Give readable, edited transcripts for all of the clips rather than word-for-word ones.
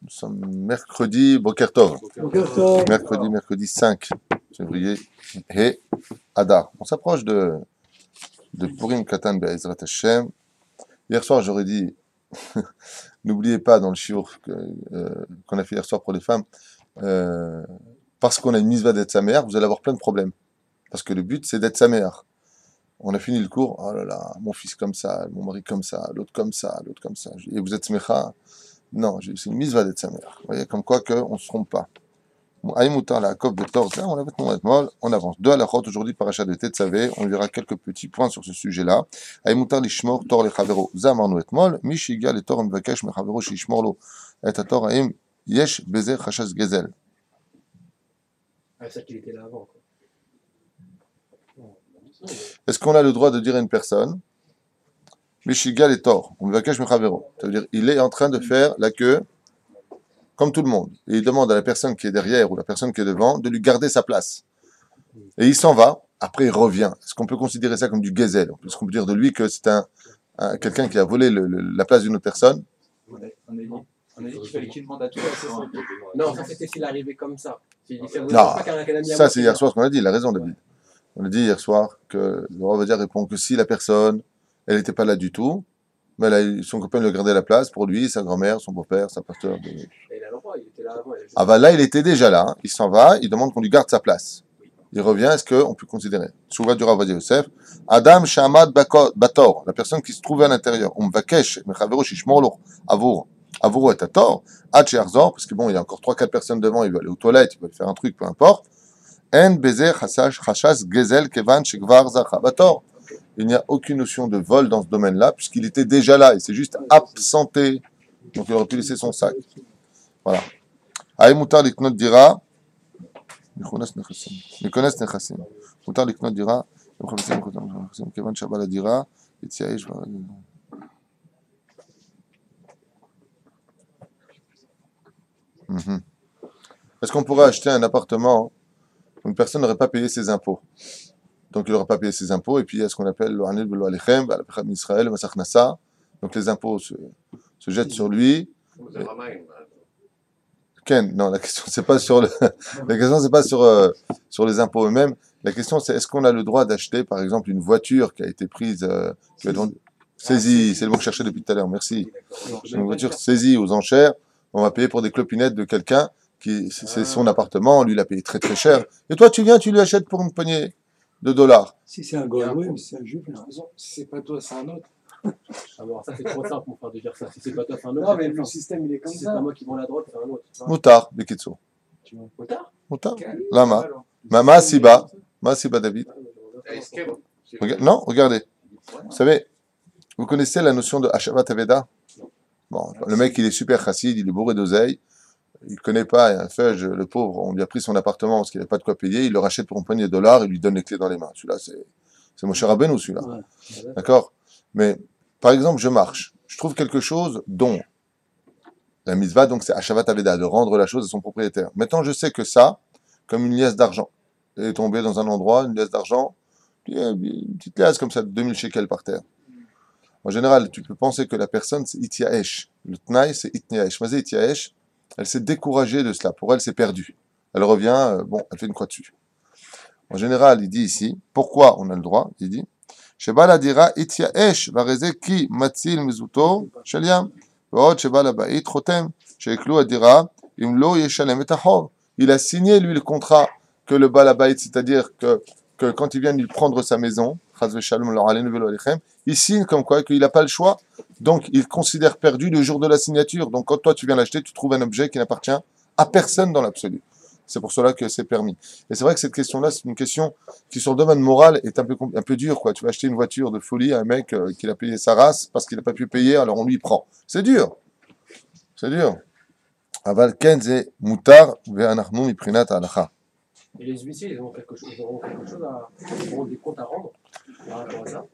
Nous sommes mercredi, Boker Tov. Boker Tov. Mercredi 5 février, et Adar. On s'approche de Purim Katan Be'ezrat Hashem. Hier soir, j'aurais dit, n'oubliez pas dans le shiur qu'on a fait hier soir pour les femmes, parce qu'on a une misva d'être sa mère, vous allez avoir plein de problèmes. Parce que le but, c'est d'être sa mère. On a fini le cours, oh là là, mon fils comme ça, mon mari comme ça, l'autre comme ça, l'autre comme ça. Et vous êtes smecha? Non, c'est une misva d'être sa mère. Vous voyez, comme quoi qu'on ne se trompe pas. Aïmoutar la coque de Thor, on avait on avance. Deux à la route aujourd'hui, parachat de Tetzavé. On verra quelques petits points sur ce sujet-là. Aïmoutar l'ishmor, Thor le chavero, zamarnu et mol, mishiga le Thor mvakesh me chavero shishmor lo. Et à Thor aïm, yesh bezer chachas gezel. Ah, c'est ça qu'il était là avant, quoi. Est-ce qu'on a le droit de dire à une personne, mishiga le Thor, mvakesh me chavero? Ça veut dire, il est en train de faire la queue, comme tout le monde, et il demande à la personne qui est derrière ou la personne qui est devant de lui garder sa place. Et il s'en va, après il revient. Est-ce qu'on peut considérer ça comme du gazelle? Est-ce qu'on peut dire de lui que c'est quelqu'un qui a volé la place d'une autre personne? On a dit qu'il fallait qu'il demande à toi. Non, ça c'était s'il arrivait comme ça. Non, ça c'est hier soir ce qu'on a dit, il a raison David. On a dit hier soir que le roi va dire répond que si la personne, elle n'était pas là du tout, mais là, son copain lui a gardé la place pour lui, sa grand-mère, son beau-père, sa pasteur. Et il a le droit, il était là avant. Ah bah là, il était déjà là, hein. Il s'en va, il demande qu'on lui garde sa place. Il revient, est-ce qu'on peut considérer? Souva du Rav Ovadia Yosef, Adam Shamad Bator, la personne qui se trouvait à l'intérieur, Vakesh, Mechavero Shishmor lo, Avour et Tator, Hache Arzor, parce que bon, il y a encore 3-4 personnes devant, il veut aller aux toilettes, il veut faire un truc, peu importe. En Bezer Chachas Gezel Kevan Shekvar Zacha Bator. Il n'y a aucune notion de vol dans ce domaine-là, puisqu'il était déjà là, et c'est juste absenté. Donc il aurait pu laisser son sac. Voilà. Aïe Moutar Liknot dira, Mikones Nechassim. Moutar Liknot dira, Kevan Shabala dira, Etziaïch. Est-ce qu'on pourrait acheter un appartement où une personne n'aurait pas payé ses impôts? Donc il n'aura pas payé ses impôts, et puis il y a ce qu'on appelle le Hanil Belo Alechem, la Israël, le Masach Nassa. Donc les impôts se jettent sur lui. Ken, non, la question c'est pas sur la question c'est pas sur les impôts eux-mêmes. La question c'est est-ce qu'on a le droit d'acheter par exemple une voiture qui a été prise saisie, c'est le mot que je cherchais depuis tout à l'heure, merci. Une voiture saisie aux enchères, on va payer pour des clopinettes de quelqu'un qui c'est son appartement, lui il a payé très très cher. Et toi tu viens, tu lui achètes pour une poignée de $. Si c'est un goy, oui, mais si c'est un juif, il a raison. Si c'est pas toi, c'est un autre. Ah bon, ça c'est trop simple mon frère de dire ça. Si c'est pas toi, c'est un autre. Non, mais le système il est comme Si ça. c'est pas moi qui vends la drogue, c'est un autre. Moutar, Bekitsu. Motard? Moutar. Lama. Mama Siba. Ma Siba David. Non, regardez. Vous savez, vous connaissez la notion de Hashavat Aveda? Bon, le mec il est super chassid, il est bourré d'oseille. Il ne connaît pas, un feuge, le pauvre, on lui a pris son appartement parce qu'il n'avait pas de quoi payer, il le rachète pour une poignée de $, il lui donne les clés dans les mains. Celui-là, c'est Moshe Rabbeinu, celui-là. Ouais. D'accord? Mais, par exemple, je marche, je trouve quelque chose dont la mitzvah, donc c'est Hashavat Aveda, de rendre la chose à son propriétaire. Maintenant, je sais que ça, comme une liasse d'argent, elle est tombée dans un endroit, une liasse d'argent, une petite liasse comme ça, de 2000 shekels par terre. En général, tu peux penser que la personne, c'est Ityaesh. Le Tnaï, c'est Ityaesh. Mais Ityaesh, elle s'est découragée de cela. Pour elle, c'est perdu. Elle revient, elle fait une croix dessus. En général, il dit ici, pourquoi on a le droit? Il dit, Shebala dira ityaesh vareze ki matzil mizuto sheliam. Ve'od shebala ba'it chotem sheiklu adira imlo yeshalem et achov. Il a signé, lui, le contrat que le balabait, c'est-à-dire que quand il vient lui prendre sa maison, il signe comme quoi qu'il n'a pas le choix. Donc, il considère perdu le jour de la signature. Donc, quand toi, tu viens l'acheter, tu trouves un objet qui n'appartient à personne dans l'absolu. C'est pour cela que c'est permis. Et c'est vrai que cette question-là, c'est une question qui, sur le domaine moral, est un peu dure, quoi. Tu vas acheter une voiture de folie à un mec qui a payé sa race parce qu'il n'a pas pu payer, alors on lui prend. C'est dur. C'est dur. Aval kenze mutar ve'anachnu miprinat halacha. Et les huissiers, ils auront quelque chose ils auront des comptes à rendre par rapport à ça?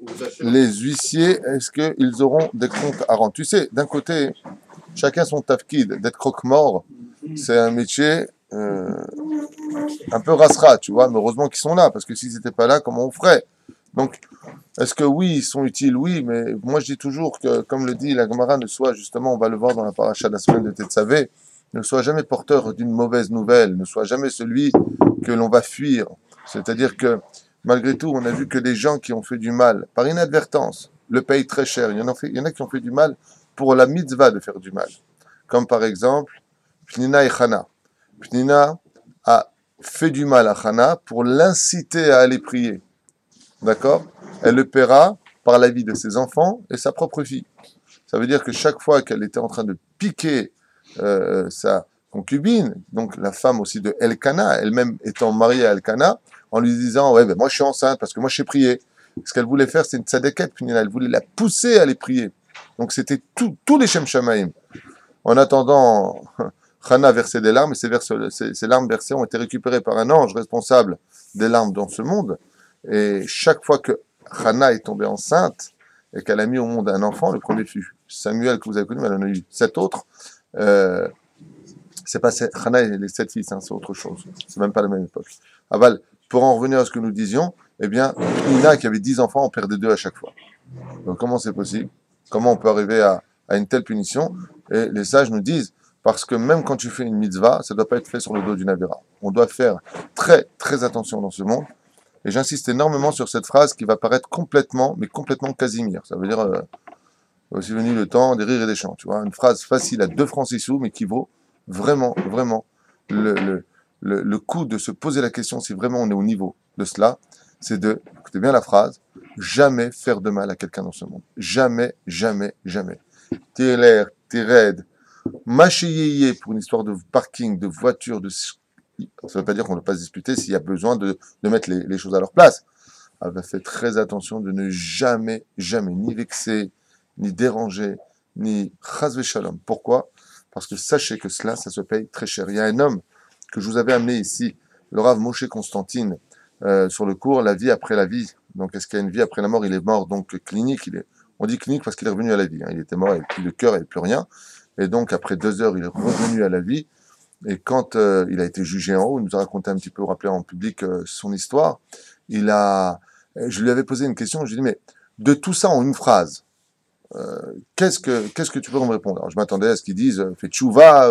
Les huissiers, est-ce qu'ils auront des comptes à rendre? Tu sais, d'un côté, chacun son tafkid. D'être croque-mort, c'est un métier un peu rasera, tu vois, mais heureusement qu'ils sont là, parce que s'ils n'étaient pas là, comment on ferait? Donc, Est-ce que oui, ils sont utiles? Oui, mais moi je dis toujours que, comme le dit la Gemara, ne soit justement, on va le voir dans la paracha de la semaine de Tetzavé, ne soit jamais porteur d'une mauvaise nouvelle, ne soit jamais celui que l'on va fuir. C'est-à-dire que, malgré tout, on a vu que des gens qui ont fait du mal, par inadvertance, le payent très cher. Il y en a qui ont fait du mal pour la mitzvah de faire du mal. Comme par exemple, Pnina et Chana. Pnina a fait du mal à Chana pour l'inciter à aller prier. D'accord? Elle le paiera par la vie de ses enfants et sa propre fille. Ça veut dire que chaque fois qu'elle était en train de piquer sa concubine, donc la femme aussi de Elkana, elle-même étant mariée à Elkana, en lui disant ouais ben moi je suis enceinte parce que moi je sais prier. Ce qu'elle voulait faire, c'est une tzadékette, elle voulait la pousser à aller prier. Donc c'était tous les Shem Shamaïm. En attendant, Chana versait des larmes, et ces larmes versées ont été récupérées par un ange responsable des larmes dans ce monde. Et chaque fois que Chana est tombée enceinte et qu'elle a mis au monde un enfant, le premier fut Samuel que vous avez connu, mais elle en a eu 7 autres. C'est pas Chana et les 7 fils, hein, c'est autre chose. C'est même pas la même époque. Aval, pour en revenir à ce que nous disions, eh bien, Ina qui avait 10 enfants, on perdait 2 à chaque fois. Donc comment c'est possible? Comment on peut arriver à une telle punition? Et les sages nous disent, parce que même quand tu fais une mitzvah, ça ne doit pas être fait sur le dos d'une avéra. On doit faire très, très attention dans ce monde. Et j'insiste énormément sur cette phrase qui va paraître complètement, mais complètement casimir. Ça veut dire, aussi venu le temps des rires et des chants. Tu vois, une phrase facile à 2 francs 6 sous, mais qui vaut vraiment, vraiment le coup de se poser la question si vraiment on est au niveau de cela. C'est de, écoutez bien la phrase, jamais faire de mal à quelqu'un dans ce monde. Jamais, jamais, jamais. T'es l'air, t'es raide. Machéyé pour une histoire de parking, de voiture, ça ne veut pas dire qu'on ne va pas se disputer s'il y a besoin de mettre les choses à leur place. Faites très attention de ne jamais, jamais, ni vexer, ni déranger, ni chasve shalom. Pourquoi? Parce que sachez que cela, ça se paye très cher. Il y a un homme que je vous avais amené ici, le Rav Moshe Constantine, sur le cours, la vie après la vie. Donc, est-ce qu'il y a une vie après la mort? Il est mort, donc clinique. On dit clinique parce qu'il est revenu à la vie. Hein. Il était mort, il n'avait plus de cœur, il n'avait plus rien. Et donc, après 2 heures, il est revenu à la vie. Et quand il a été jugé en haut, il nous a raconté un petit peu, rappelé en public son histoire. Je lui avais posé une question, je lui ai dit, mais de tout ça en une phrase, qu'est-ce que tu peux me répondre? Alors, je m'attendais à ce qu'ils disent, fais tchouva,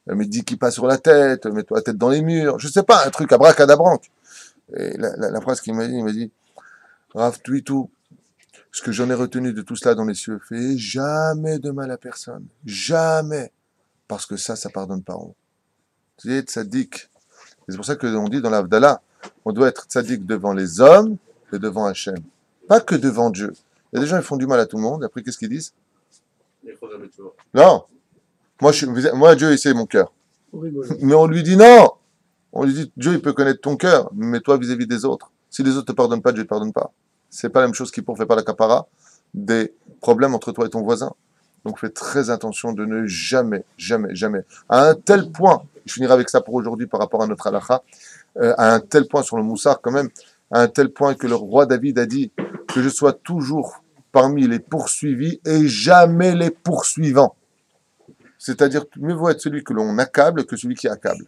mets 10 kippas sur la tête, mets-toi la tête dans les murs, je sais pas, un truc abracadabranque. Et la phrase qu'il m'a dit, Rav Twitou, ce que j'en ai retenu de tout cela dans les cieux, fais jamais de mal à personne. Jamais. Parce que ça pardonne pas. Tu es tzaddik. C'est pour ça qu'on dit dans l'Avdallah, on doit être tzaddik devant les hommes et devant Hachem. Pas que devant Dieu. Il y a des gens qui font du mal à tout le monde, et après qu'est-ce qu'ils disent? Non. Moi, Dieu, il sait mon cœur. Mais on lui dit non. On lui dit, Dieu, il peut connaître ton cœur, mais toi, vis-à-vis des autres. Si les autres ne te pardonnent pas, Dieu ne te pardonne pas. C'est pas la même chose qui fait par la capara des problèmes entre toi et ton voisin. Donc fais très attention de ne jamais, jamais, jamais, à un tel point, je finirai avec ça pour aujourd'hui par rapport à notre halakha, à un tel point sur le moussard quand même, à un tel point que le roi David a dit que je sois toujours parmi les poursuivis et jamais les poursuivants. C'est-à-dire, mieux vaut être celui que l'on accable que celui qui accable.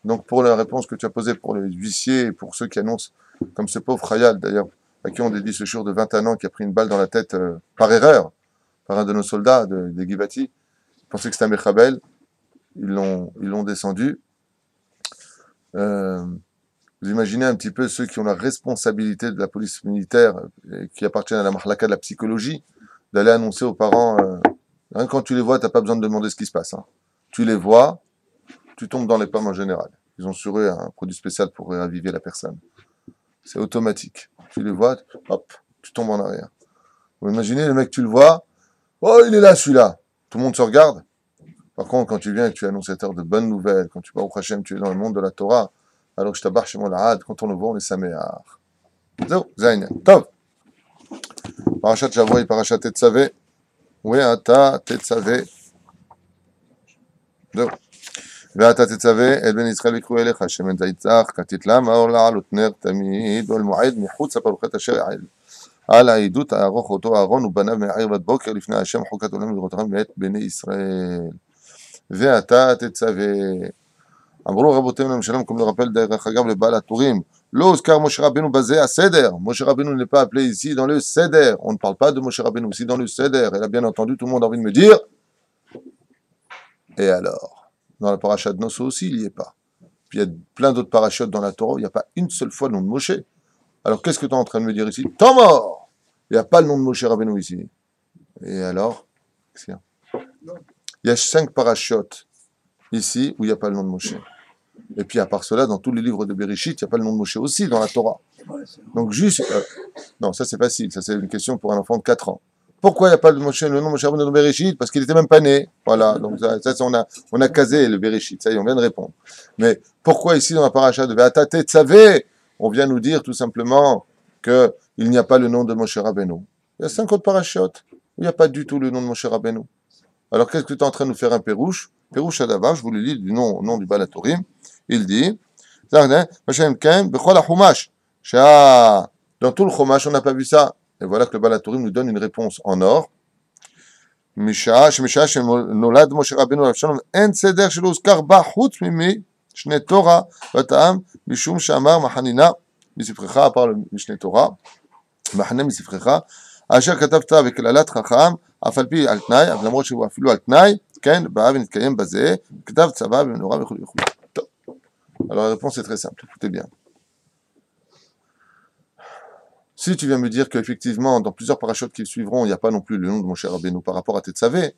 Donc pour la réponse que tu as posée pour les huissiers et pour ceux qui annoncent, comme ce pauvre Khayal d'ailleurs, à qui on dédie ce jour de 21 ans qui a pris une balle dans la tête par erreur, par un de nos soldats des Givati, ils pensaient que c'était un Mechabel, ils l'ont descendu. Vous imaginez un petit peu ceux qui ont la responsabilité de la police militaire, qui appartiennent à la mahlaka de la psychologie, d'aller annoncer aux parents, quand tu les vois, tu n'as pas besoin de demander ce qui se passe. Hein. Tu les vois, tu tombes dans les pommes en général. Ils ont sur eux un produit spécial pour raviver la personne. C'est automatique. Tu les vois, hop, tu tombes en arrière. Vous imaginez, le mec, tu le vois, oh, il est là, celui-là. Tout le monde se regarde. Par contre, quand tu viens et que tu es annonciateur de bonnes nouvelles, quand tu vas au Hachem, tu es dans le monde de la Torah, alors que je t'abarre chez moi la had, quand on le voit, on est saméar. Zéo, zayn, tov. Parachat Shavua et Parachat Tetzavé. Oui, ata Tetzavé. Zéo. ואתה תצווה את בן ישראל יקחו אליך שמן זיתך כתתלם האור לעלות נר תמיד ולמועד מחוץ לפרוכת אשר על העדות הארוך אותו אהרון ובניו מערב עד בוקר לפני השם חוקת עולם לראותם מאת בני ישראל ואתה תצווה אמרו רבותינו למשלם comme le rappelle דרך אגב לבעל הטורים L'os, car Moshe Rabbeinu basé à Seder. Moshe Rabbeinu n'est pas appelé ici dans le Seder. On ne parle pas de Moshe Rabbeinu ici dans le Seder. Et là, bien entendu, tout le monde a envie de me dire. Et alors? Dans la paracha de Nosso aussi, il n'y est pas. Puis il y a plein d'autres parachutes dans la Torah où il n'y a pas une seule fois le nom de Moshe. Alors qu'est-ce que tu es en train de me dire ici? Temps mort! Il n'y a pas le nom de Moshe Rabbeinu ici. Et alors? Il y a 5 parachutes ici où il n'y a pas le nom de Moshe. Et puis à part cela, dans tous les livres de Bereshit, il n'y a pas le nom de Moshe aussi dans la Torah. Donc juste... non, ça c'est facile, ça c'est une question pour un enfant de 4 ans. Pourquoi il n'y a pas le nom de Moshe Rabbeinu dans Bereshit? Parce qu'il n'était même pas né. Voilà, donc ça on a casé le Bereshit, ça y est, on vient de répondre. Mais pourquoi ici dans la paracha de Ve'ata Tetzavé, on vient nous dire tout simplement qu'il n'y a pas le nom de Moshe Rabbeinu? Il y a 5 autres parachutes où il n'y a pas du tout le nom de Moshe Rabbeinu. Alors qu'est-ce que tu es en train de nous faire un pérouche? Pérouche Adavar, je vous le lis du nom du Baal HaTurim. Il dit, dans tout le Chumash, on n'a pas vu ça. Et voilà que le Baal HaTurim nous donne une réponse en or. Misha, Nolad Moshe Rabbeinu Avshalom, En Seder Shelo Uzkar Ba Chutz Mimi, Shne Torah, Vatam, Mishum Shamar Mahanina, Misifrecha, à part le Mishne Torah, Mahane Misifrecha, Asher Katavta Vekelalat Chacham, Afalpi Al Tnai, למרות שהוא אפילו על תנאי, כן, בא ונתקיים בזה, כתב צבא ומנורה וכו' וכו'. טוב. Alors la réponse est très simple, écoutez bien. Si tu viens me dire qu'effectivement, dans plusieurs parachutes qui suivront, il n'y a pas non plus le nom de Moshe Rabbeinu par rapport à Tetzavé,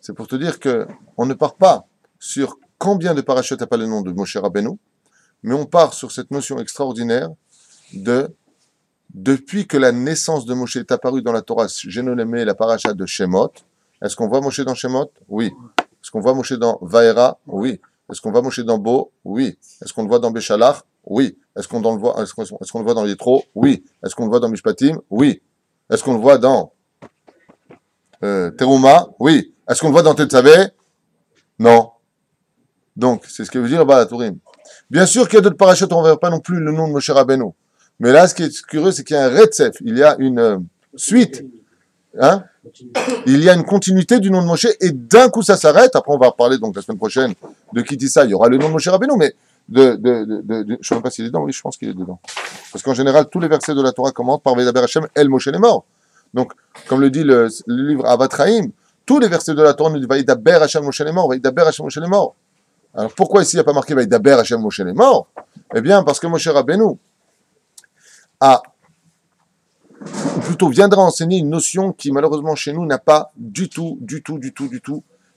c'est pour te dire qu'on ne part pas sur combien de parachutes n'a pas le nom de Moshe Rabbeinu, mais on part sur cette notion extraordinaire depuis que la naissance de Moshe est apparue dans la Torah, j'ai nommé la paracha de Shemot. Est-ce qu'on voit Moshe dans Shemot? Oui. Est-ce qu'on voit Moshe dans Vaera? Oui. Est-ce qu'on voit Moshe dans Bo? Oui. Est-ce qu'on le voit dans Béchalach? Oui. Est-ce qu'on le voit dans Yitro? Oui. Est-ce qu'on le voit dans Mishpatim? Oui. Est-ce qu'on le voit dans Teruma? Oui. Est-ce qu'on le voit dans Tetzavé? Non. Donc, c'est ce que veut dire Baal HaTurim. Bien sûr qu'il y a d'autres parachutes, on ne verra pas non plus le nom de Moshe Rabbeinu. Mais là, ce qui est curieux, c'est qu'il y a un Retsef, il y a une suite. Hein? Il y a une continuité du nom de Moshe, et d'un coup ça s'arrête. Après, on va reparler donc la semaine prochaine de qui dit ça. Il y aura le nom de Moshe Rabbeinu, mais je ne sais même pas s'il est dedans. Oui, je pense qu'il est dedans. Parce qu'en général, tous les versets de la Torah commencent par Vedaber Hashem, El Moshe les morts. Donc, comme le dit le livre Avatraïm, tous les versets de la Torah nous disent Vedaber Hashem Moshe les morts, Vedaber Hashem Moshe les morts. Alors pourquoi ici il n'y a pas marqué Vedaber Hashem Moshe les morts? Eh bien, parce que Moshe Rabbeinu ou plutôt viendra enseigner une notion qui malheureusement chez nous n'a pas du tout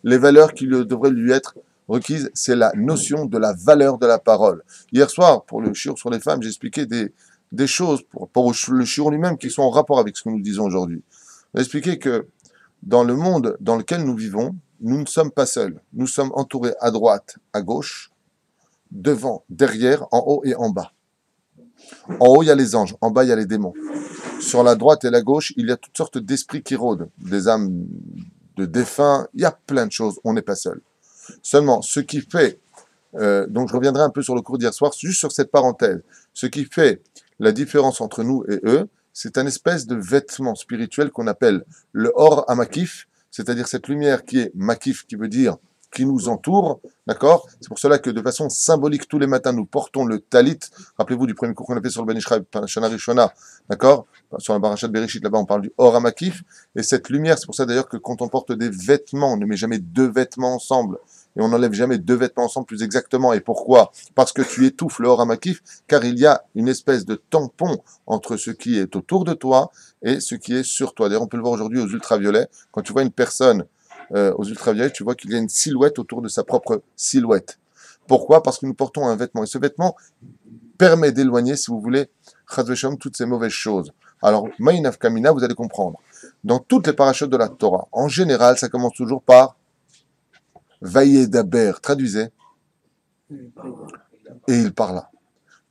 les valeurs qui devraient lui être requises, c'est la notion de la valeur de la parole. Hier soir, pour le shiur sur les femmes, j'ai expliqué des choses pour le shiur lui-même qui sont en rapport avec ce que nous disons aujourd'hui. J'ai expliqué que dans le monde dans lequel nous vivons, nous ne sommes pas seuls. Nous sommes entourés à droite, à gauche, devant, derrière, en haut et en bas. En haut, il y a les anges. En bas, il y a les démons. Sur la droite et la gauche, il y a toutes sortes d'esprits qui rôdent. Des âmes de défunts. Il y a plein de choses. On n'est pas seul. Seulement, ce qui fait... donc, je reviendrai un peu sur le cours d'hier soir, juste sur cette parenthèse. Ce qui fait la différence entre nous et eux, c'est un espèce de vêtement spirituel qu'on appelle le Or Amakif, c'est-à-dire cette lumière qui est Makif, qui veut dire qui nous entoure, d'accord? C'est pour cela que de façon symbolique, tous les matins, nous portons le talit. Rappelez-vous du premier cours qu'on a fait sur le Ben Ishraï, Shana Rishona, d'accord? Sur la Barachat Bereshit, là-bas, on parle du Or Amakif. Et cette lumière, c'est pour ça d'ailleurs que quand on porte des vêtements, on ne met jamais 2 vêtements ensemble. Et on n'enlève jamais 2 vêtements ensemble plus exactement. Et pourquoi? Parce que tu étouffes le Or Amakif, car il y a une espèce de tampon entre ce qui est autour de toi et ce qui est sur toi. D'ailleurs, on peut le voir aujourd'hui aux ultraviolets. Quand tu vois une personne aux ultraviolets, tu vois qu'il y a une silhouette autour de sa propre silhouette. Pourquoi? Parce que nous portons un vêtement. Et ce vêtement permet d'éloigner, si vous voulez, toutes ces mauvaises choses. Alors, Ma'inav Kamina, vous allez comprendre. Dans toutes les parachutes de la Torah, en général, ça commence toujours par Vayedaber, traduisez. Et il parla.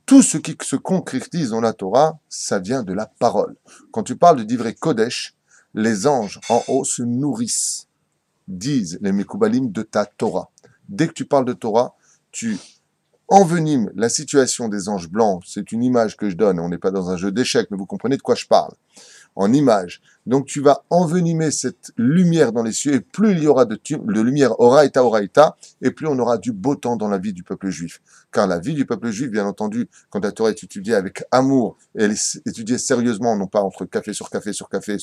Tout ce qui se concrétise dans la Torah, ça vient de la parole. Quand tu parles de Divrei Kodesh, les anges en haut se nourrissent, disent les Mekoubalim, de ta Torah. Dès que tu parles de Torah, tu envenimes la situation des anges blancs. C'est une image que je donne, on n'est pas dans un jeu d'échecs, mais vous comprenez de quoi je parle. en image. Donc tu vas envenimer cette lumière dans les cieux, et plus il y aura de lumière, oraïta, et plus on aura du beau temps dans la vie du peuple juif. Car la vie du peuple juif, bien entendu, quand la Torah est étudiée avec amour, et elle est étudiée sérieusement, non pas entre café sur café sur café,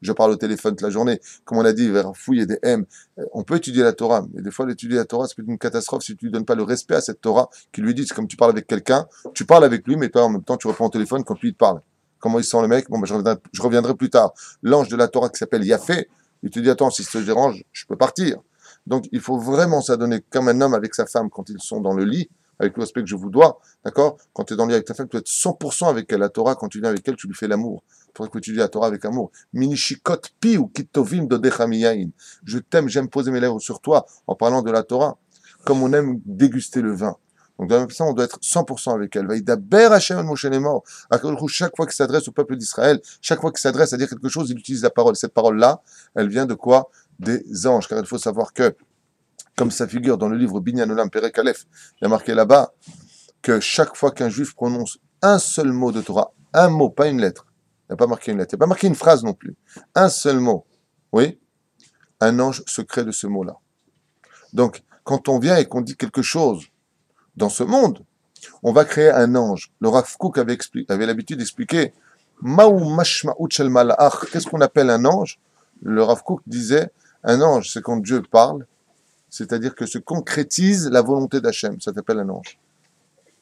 je parle au téléphone toute la journée, comme on a dit, vers fouille et des M. On peut étudier la Torah, mais des fois l'étudier la Torah, c'est peut être une catastrophe si tu ne donnes pas le respect à cette Torah qui lui dit, c'est comme tu parles avec quelqu'un, tu parles avec lui, mais toi en même temps tu réponds au téléphone quand lui il te parle. Comment il sent le mec? Bon, ben, je reviendrai plus tard. L'ange de la Torah qui s'appelle Yafé, il te dit, attends, si ça te dérange, je peux partir. Donc, il faut vraiment s'adonner comme un homme avec sa femme quand ils sont dans le lit, avec le respect que je vous dois, d'accord? Quand tu es dans le lit avec ta femme, tu dois être 100% avec elle. La Torah, quand tu viens avec elle, tu lui fais l'amour. Il faudrait que tu dis la Torah avec amour. Minishikot pi ou kitovim dodechamiyain. Je t'aime, j'aime poser mes lèvres sur toi en parlant de la Torah, comme on aime déguster le vin. Donc, de la même façon, on doit être 100% avec elle. Vaïdaber Hashem Moshe les morts. Chaque fois qu'il s'adresse au peuple d'Israël, chaque fois qu'il s'adresse à dire quelque chose, il utilise la parole. Cette parole-là, elle vient de quoi? Des anges. Car il faut savoir que, comme ça figure dans le livre Binyan Olam Perek Aleph, il y a marqué là-bas que chaque fois qu'un juif prononce un seul mot de Torah, un mot, pas une lettre, il n'y a pas marqué une lettre, il n'y a pas marqué une phrase non plus, un seul mot, oui, un ange se crée de ce mot-là. Donc, quand on vient et qu'on dit quelque chose dans ce monde, on va créer un ange. Le Rav Kook avait l'habitude d'expliquer qu'est-ce qu'on appelle un ange. Le Rav Kook disait, un ange, c'est quand Dieu parle, c'est-à-dire que se concrétise la volonté d'Hachem, ça s'appelle un ange.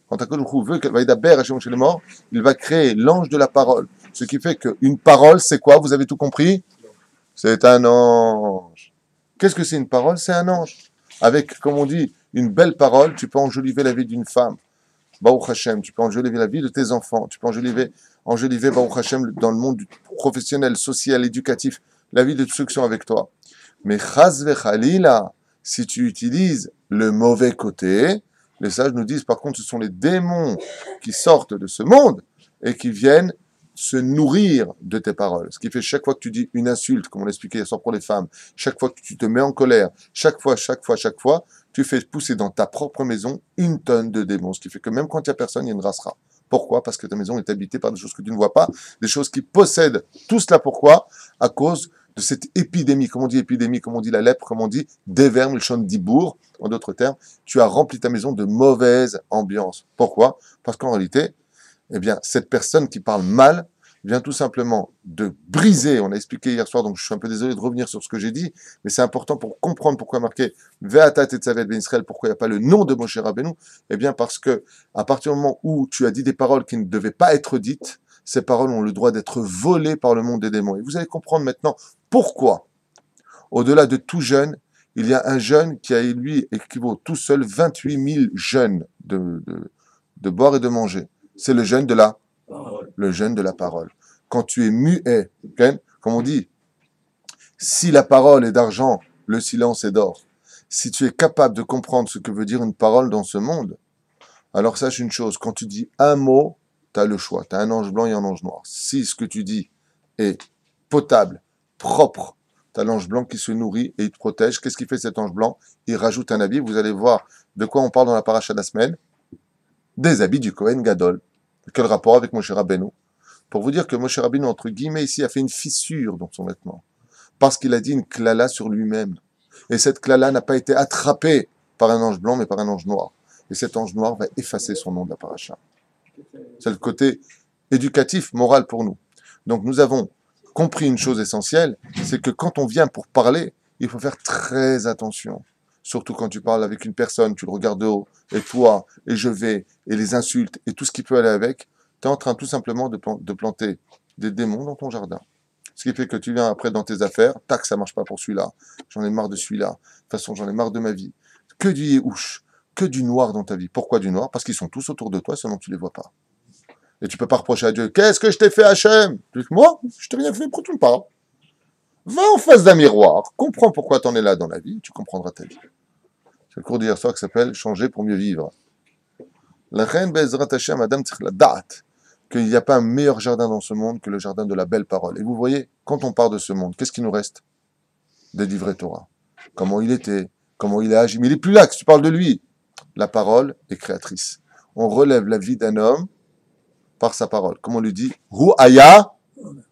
Quand Akadosh veut qu'il Hachem chez les morts, il va créer l'ange de la parole. Ce qui fait qu'une parole, c'est quoi? Vous avez tout compris? C'est un ange. Qu'est-ce que c'est une parole? C'est un ange. Avec, comme on dit, une belle parole, tu peux enjoliver la vie d'une femme. Baruch Hashem, tu peux enjoliver la vie de tes enfants. Tu peux enjoliver Baruch Hashem dans le monde professionnel, social, éducatif, la vie de tous ceux qui sont avec toi. Mais chaz vechalila, si tu utilises le mauvais côté, les sages nous disent par contre ce sont les démons qui sortent de ce monde et qui viennent se nourrir de tes paroles. Ce qui fait chaque fois que tu dis une insulte, comme on l'expliquait hier soir pour les femmes, chaque fois que tu te mets en colère, chaque fois, tu fais pousser dans ta propre maison une tonne de démons. Ce qui fait que même quand il n'y a personne, il y a une racera. Pourquoi? Parce que ta maison est habitée par des choses que tu ne vois pas, des choses qui possèdent tout cela. Pourquoi? À cause de cette épidémie, comme on dit la lèpre, comme on dit des vermes, le chant d'Ibourg, en d'autres termes, tu as rempli ta maison de mauvaise ambiance. Pourquoi? Parce qu'en réalité, eh bien, cette personne qui parle mal vient tout simplement de briser, on a expliqué hier soir, donc je suis un peu désolé de revenir sur ce que j'ai dit, mais c'est important pour comprendre pourquoi marqué Ve'ata tetzavet ben Israël, pourquoi il n'y a pas le nom de Moshe Rabbeinu. Eh bien, parce que à partir du moment où tu as dit des paroles qui ne devaient pas être dites, ces paroles ont le droit d'être volées par le monde des démons. Et vous allez comprendre maintenant pourquoi, au-delà de tout jeûne, il y a un jeûne qui a, lui, équivaut tout seul 28 000 jeûnes de boire et de manger. C'est le jeûne de la parole. Quand tu es muet, okay, comme on dit, si la parole est d'argent, le silence est d'or. Si tu es capable de comprendre ce que veut dire une parole dans ce monde, alors sache une chose, quand tu dis un mot, tu as le choix. Tu as un ange blanc et un ange noir. Si ce que tu dis est potable, propre, tu as l'ange blanc qui se nourrit et il te protège. Qu'est-ce qu'il fait cet ange blanc? Il rajoute un habit. Vous allez voir de quoi on parle dans la paracha de la semaine. Des habits du Kohen Gadol. Quel rapport avec Moshe Rabbeinu? Pour vous dire que Moshe Rabbeinu, entre guillemets, ici, a fait une fissure dans son vêtement. Parce qu'il a dit une klala sur lui-même. Et cette klala n'a pas été attrapée par un ange blanc, mais par un ange noir. Et cet ange noir va effacer son nom de la paracha. C'est le côté éducatif, moral pour nous. Donc nous avons compris une chose essentielle, c'est que quand on vient pour parler, il faut faire très attention. Surtout quand tu parles avec une personne, tu le regardes de haut, et toi, et je vais, et les insultes, et tout ce qui peut aller avec, tu es en train tout simplement de planter des démons dans ton jardin. Ce qui fait que tu viens après dans tes affaires, tac, ça marche pas pour celui-là, j'en ai marre de celui-là, de toute façon j'en ai marre de ma vie. Que du yéhouch, que du noir dans ta vie. Pourquoi du noir? Parce qu'ils sont tous autour de toi, seulement tu les vois pas. Et tu peux pas reprocher à Dieu, qu'est-ce que je t'ai fait Hachem? Tu dis, moi, je t'ai rien fait, pourquoi tu me parles? Va en face d'un miroir, comprends pourquoi tu en es là dans la vie, tu comprendras ta vie. C'est le cours d'hier soir qui s'appelle « Changer pour mieux vivre ». La reine Bezrat Hashem, Madame la date, qu'il n'y a pas un meilleur jardin dans ce monde que le jardin de la belle parole. Et vous voyez, quand on part de ce monde, qu'est-ce qui nous reste? Des livrets Torah. Comment il était, comment il a agi. Mais il n'est plus là, que tu parles de lui. La parole est créatrice. On relève la vie d'un homme par sa parole. Comme on lui dit, Hu Aya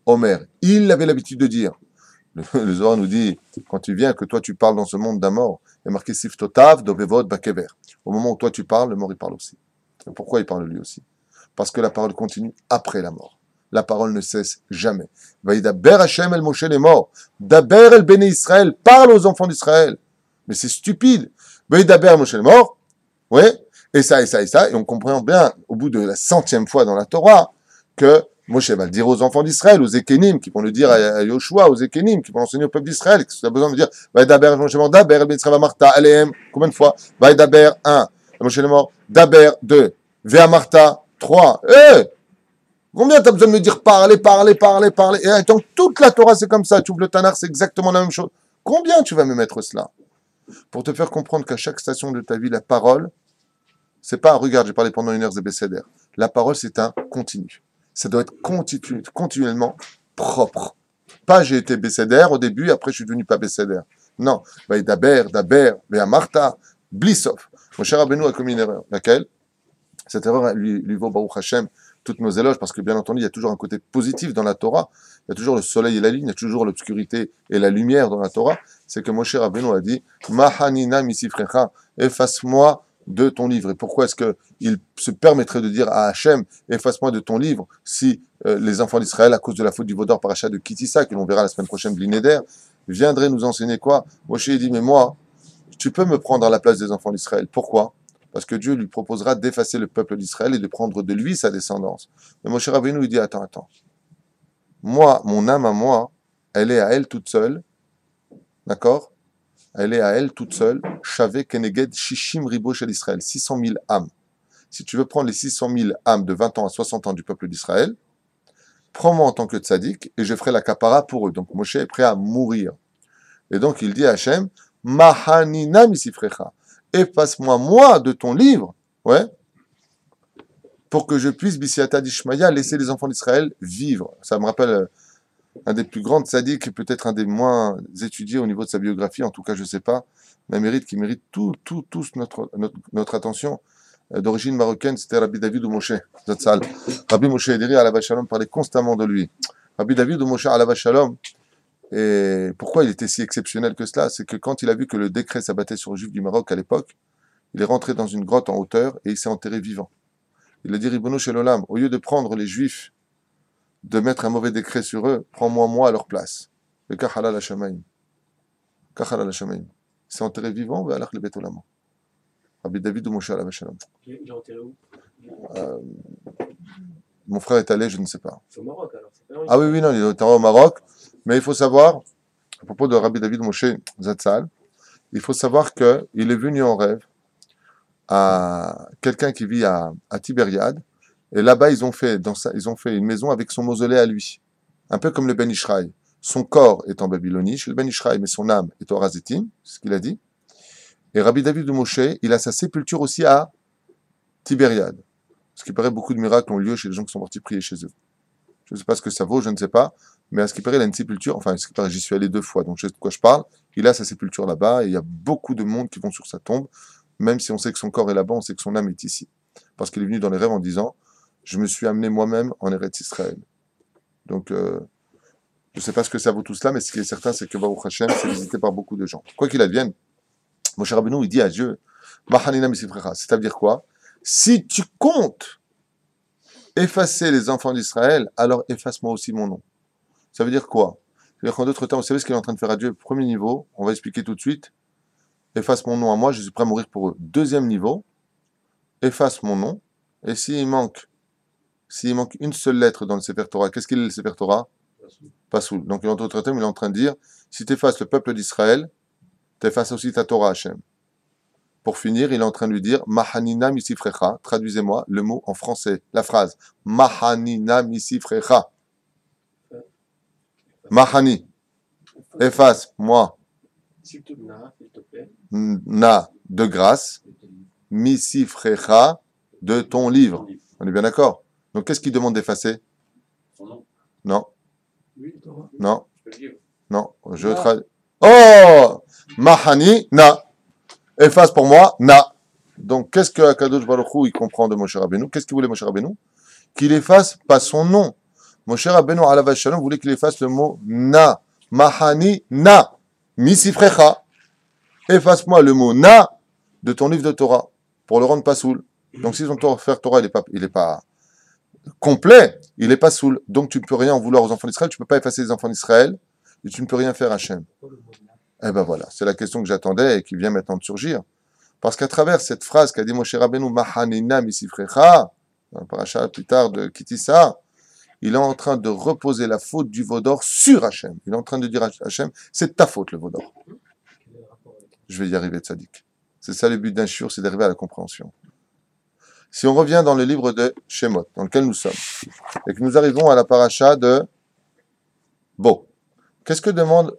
Omer. Il avait l'habitude de dire. Le Zohar nous dit, quand tu viens, que toi tu parles dans ce monde d'un mort, il y a marqué Siftotav, Dovevod, Bakever. Au moment où toi tu parles, le mort il parle aussi. Et pourquoi il parle lui aussi? Parce que la parole continue après la mort. La parole ne cesse jamais. Vaïdaber Hashem el Moshe les morts. Daber el Béné Israël. Parle aux enfants d'Israël. Mais c'est stupide. Vaïdaber Moshe les morts. Ouais. Et ça, et ça, et ça. Et on comprend bien, au bout de la 100e fois dans la Torah, que Moshe va le dire aux enfants d'Israël, aux Ékénim, qui vont le dire à Yoshua, aux Ékénim, qui vont l'enseigner au peuple d'Israël, qui a besoin de dire, Vaïdaber Moshe les morts. Daber el Ben Israël Marta. Aleem. Combien de fois? Vaïdaber 1. Moshe les morts. Daber 2. Vea Marta 3. Combien tu as besoin de me dire parler? Et dans toute la Torah, c'est comme ça. Tu ouvres le Tanakh, c'est exactement la même chose. Combien tu vas me mettre cela? Pour te faire comprendre qu'à chaque station de ta vie, la parole, c'est pas, regarde, j'ai parlé pendant 1 heure, c'est Besséder. La parole, c'est un continu. Ça doit être continuellement propre. Pas j'ai été Besséder au début, après je suis devenu pas Besséder. Non. Daber, Martha, Blissov. Mon cher Rabbeinu a commis une erreur. Laquelle? Cette erreur lui vaut Baruch Hashem toutes nos éloges, parce que bien entendu, il y a toujours un côté positif dans la Torah, il y a toujours le soleil et la lune, il y a toujours l'obscurité et la lumière dans la Torah, c'est que Moshe Rabbeinu a dit « Mahanina misifrecha » efface-moi de ton livre. Et pourquoi est-ce qu'il se permettrait de dire à Hachem « efface-moi de ton livre » si les enfants d'Israël, à cause de la faute du Vaudor paracha de Kitissa, que l'on verra la semaine prochaine de l'Inéder, viendraient nous enseigner quoi? Moshe dit « mais moi, tu peux me prendre à la place des enfants d'Israël. » Pourquoi? Parce que Dieu lui proposera d'effacer le peuple d'Israël et de prendre de lui sa descendance. Mais Moshe Rabbeinu, il dit, attends. Moi, mon âme à moi, elle est à elle toute seule. D'accord? Elle est à elle toute seule. Shavé Keneged Shishim Ribo Shel Israël. 600 000 âmes. Si tu veux prendre les 600 000 âmes de 20 ans à 60 ans du peuple d'Israël, prends-moi en tant que tzaddik et je ferai la kapara pour eux. Donc Moshe est prêt à mourir. Et donc il dit à Hachem, Mahanina misifrecha. Efface-moi, moi, de ton livre, ouais, pour que je puisse, Bissiata d'Ishmaïa, laisser les enfants d'Israël vivre. Ça me rappelle un des plus grands tzaddik, peut-être un des moins étudiés au niveau de sa biographie, en tout cas, je ne sais pas, mais qui mérite tous notre attention. D'origine marocaine, c'était Rabbi David ou Moshe, Zatzal. Rabbi Moshe Ederi, Alav Shalom, parlait constamment de lui. Rabbi David ou Moshe, Alav Shalom, et pourquoi il était si exceptionnel que cela? C'est que quand il a vu que le décret s'abattait sur les Juifs du Maroc à l'époque, il est rentré dans une grotte en hauteur et il s'est enterré vivant. Il a dit, Ribono Shel Olam, au lieu de prendre les Juifs, de mettre un mauvais décret sur eux, prends-moi moi à leur place. Le Kachala la Shamaim. Kachala la Shamaim. Il s'est enterré vivant, mais alors le Bet Olam. Rabbi David ou Moshe Alav Shalom. Il est enterré où? Mon frère est allé, je ne sais pas. C'est au Maroc alors. Ah oui, non, il est enterré au Maroc. Mais il faut savoir, à propos de Rabbi David Moshe Zatzal, il faut savoir qu'il est venu en rêve à quelqu'un qui vit à Tibériade, et là-bas ils ont fait une maison avec son mausolée à lui, un peu comme le Ben Ishraï. Son corps est en Babylonie, chez le Ben Ishraï, mais son âme est au Razetim, c'est ce qu'il a dit. Et Rabbi David Moshe, il a sa sépulture aussi à Tibériade. Ce qui paraît, beaucoup de miracles ont lieu chez les gens qui sont partis prier chez eux. Je ne sais pas ce que ça vaut, je ne sais pas. Mais à ce qui paraît, il a une sépulture, enfin, à ce qui paraît, j'y suis allé 2 fois, donc je sais de quoi je parle. Il a sa sépulture là-bas, et il y a beaucoup de monde qui vont sur sa tombe. Même si on sait que son corps est là-bas, on sait que son âme est ici. Parce qu'il est venu dans les rêves en disant, je me suis amené moi-même en Eretz Israël. Donc, je ne sais pas ce que ça vaut tout cela, mais ce qui est certain, c'est que Baruch Hashem, c'est visité par beaucoup de gens. Quoi qu'il advienne, Moshe Rabbeinu, il dit à Dieu, Mahanina misifrecha, c'est-à-dire quoi? Si tu comptes effacer les enfants d'Israël, alors efface-moi aussi mon nom. Ça veut dire quoi? C'est-à-dire qu'en d'autres temps, vous savez ce qu'il est en train de faire à Dieu? Premier niveau, on va expliquer tout de suite. Efface mon nom à moi, je suis prêt à mourir pour eux. Deuxième niveau, efface mon nom. Et s'il manque une seule lettre dans le Sefer Torah, qu'est-ce qu'il est le Sefer Torah? Pasoul. Donc, en d'autres termes, il est en train de dire, si tu effaces le peuple d'Israël, tu effaces aussi ta Torah, Hachem. Pour finir, il est en train de lui dire, Mahanina misifrecha, traduisez-moi le mot en français, la phrase, Mahanina misifrecha. Mahani, efface, moi, S'il te plaît. na, de grâce, misifrecha, de ton livre. On est bien d'accord? Donc, qu'est-ce qu'il demande d'effacer? Son nom. Non, Oui, Torah. non, Je peux le dire. non, je traduis. Oh! Mahani, na. Efface pour moi, na. Donc, qu'est-ce que Akadosh Baruch Hu, il comprend de Moshe Rabbeinu? Qu'est-ce qu'il voulait Moshe Rabbeinu? Qu'il efface pas son nom, Moshe Rabbeinu alav shalom voulait qu'il efface le mot na. Mahani na. Misifrecha. Efface-moi le mot na de ton livre de Torah pour le rendre pas soul. Donc si ton Torah il est pas complet, il n'est pas soul. Donc tu ne peux rien en vouloir aux enfants d'Israël, tu ne peux pas effacer les enfants d'Israël et tu ne peux rien faire à Hachem. Eh ben voilà, c'est la question que j'attendais et qui vient maintenant de surgir. Parce qu'à travers cette phrase qu'a dit Moshe Rabbeinu, Mahanina misifrecha, dans le parasha plus tard de Kitissa, il est en train de reposer la faute du Vaudor sur Hachem. Il est en train de dire à Hachem, c'est ta faute le Vaudor. Je vais y arriver, Tzadik. C'est ça le but d'un shiur, c'est d'arriver à la compréhension. Si on revient dans le livre de Shemot, dans lequel nous sommes, et que nous arrivons à la paracha de Bo, qu'est-ce que demande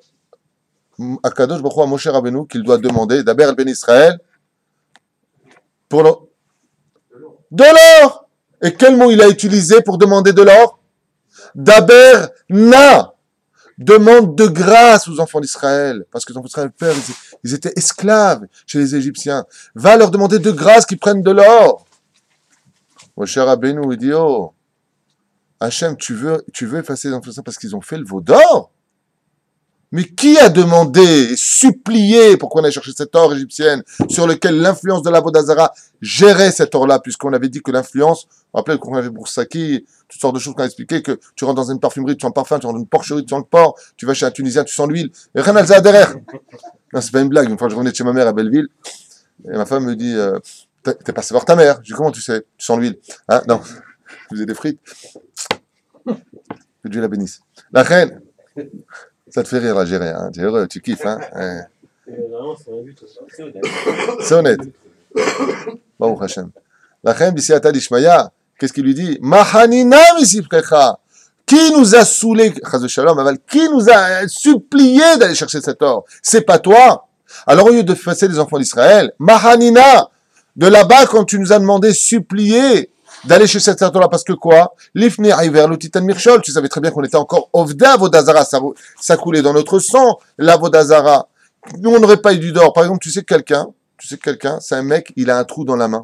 Akadosh Baruch Hu à Moshe Rabbeinu qu'il doit demander d'Aber Ben Israël pour de l'or. Et quel mot il a utilisé pour demander de l'or? D'Aber Na. Demande de grâce aux enfants d'Israël, parce que les enfants d'Israël, ils étaient esclaves chez les Égyptiens. Va leur demander de grâce qu'ils prennent de l'or. Moshe Rabbeinu, il dit, oh, Hachem, tu veux effacer les enfants d'Israël parce qu'ils ont fait le veau d'or? Mais qui a demandé et supplié pour qu'on aille chercher cet or égyptienne sur lequel l'influence de l'Avodazara gérait cet or-là, puisqu'on avait dit que l'influence, rappelez qu'on avait pour Saki, toutes sortes de choses qu'on a expliqué, que tu rentres dans une parfumerie, tu sens le parfum, tu rentres dans une porcherie, tu sens le porc, tu vas chez un Tunisien, tu sens l'huile, et rien à derrière. Non, c'est pas une blague. Une fois, je revenais de chez ma mère à Belleville, et ma femme me dit, t'es passé voir ta mère. Je dis, comment tu sais? Tu sens l'huile. Hein? Non. Je faisais des frites. Que Dieu la bénisse. La reine. Ça te fait rire, l'Algérien, hein. Tu es heureux, tu kiffes, hein. C'est honnête. Baruch Hashem. La reine Bisiata d'Ishmaïa, qu'est-ce qu'il lui dit? Mahanina misifrecha. Qui nous a saoulés, qui nous a supplié d'aller chercher cet or? C'est pas toi. Alors au lieu de effacer les enfants d'Israël, Mahanina, de là-bas, quand tu nous as demandé, supplier d'aller chez cet or-là, parce que quoi? L'ifni aiver l'outitan mirchol, tu savais très bien qu'on était encore ovda vodazara, ça coulait dans notre sang, la vodazara. Nous, on n'aurait pas eu du d'or. Par exemple, tu sais que quelqu'un, c'est un mec, il a un trou dans la main.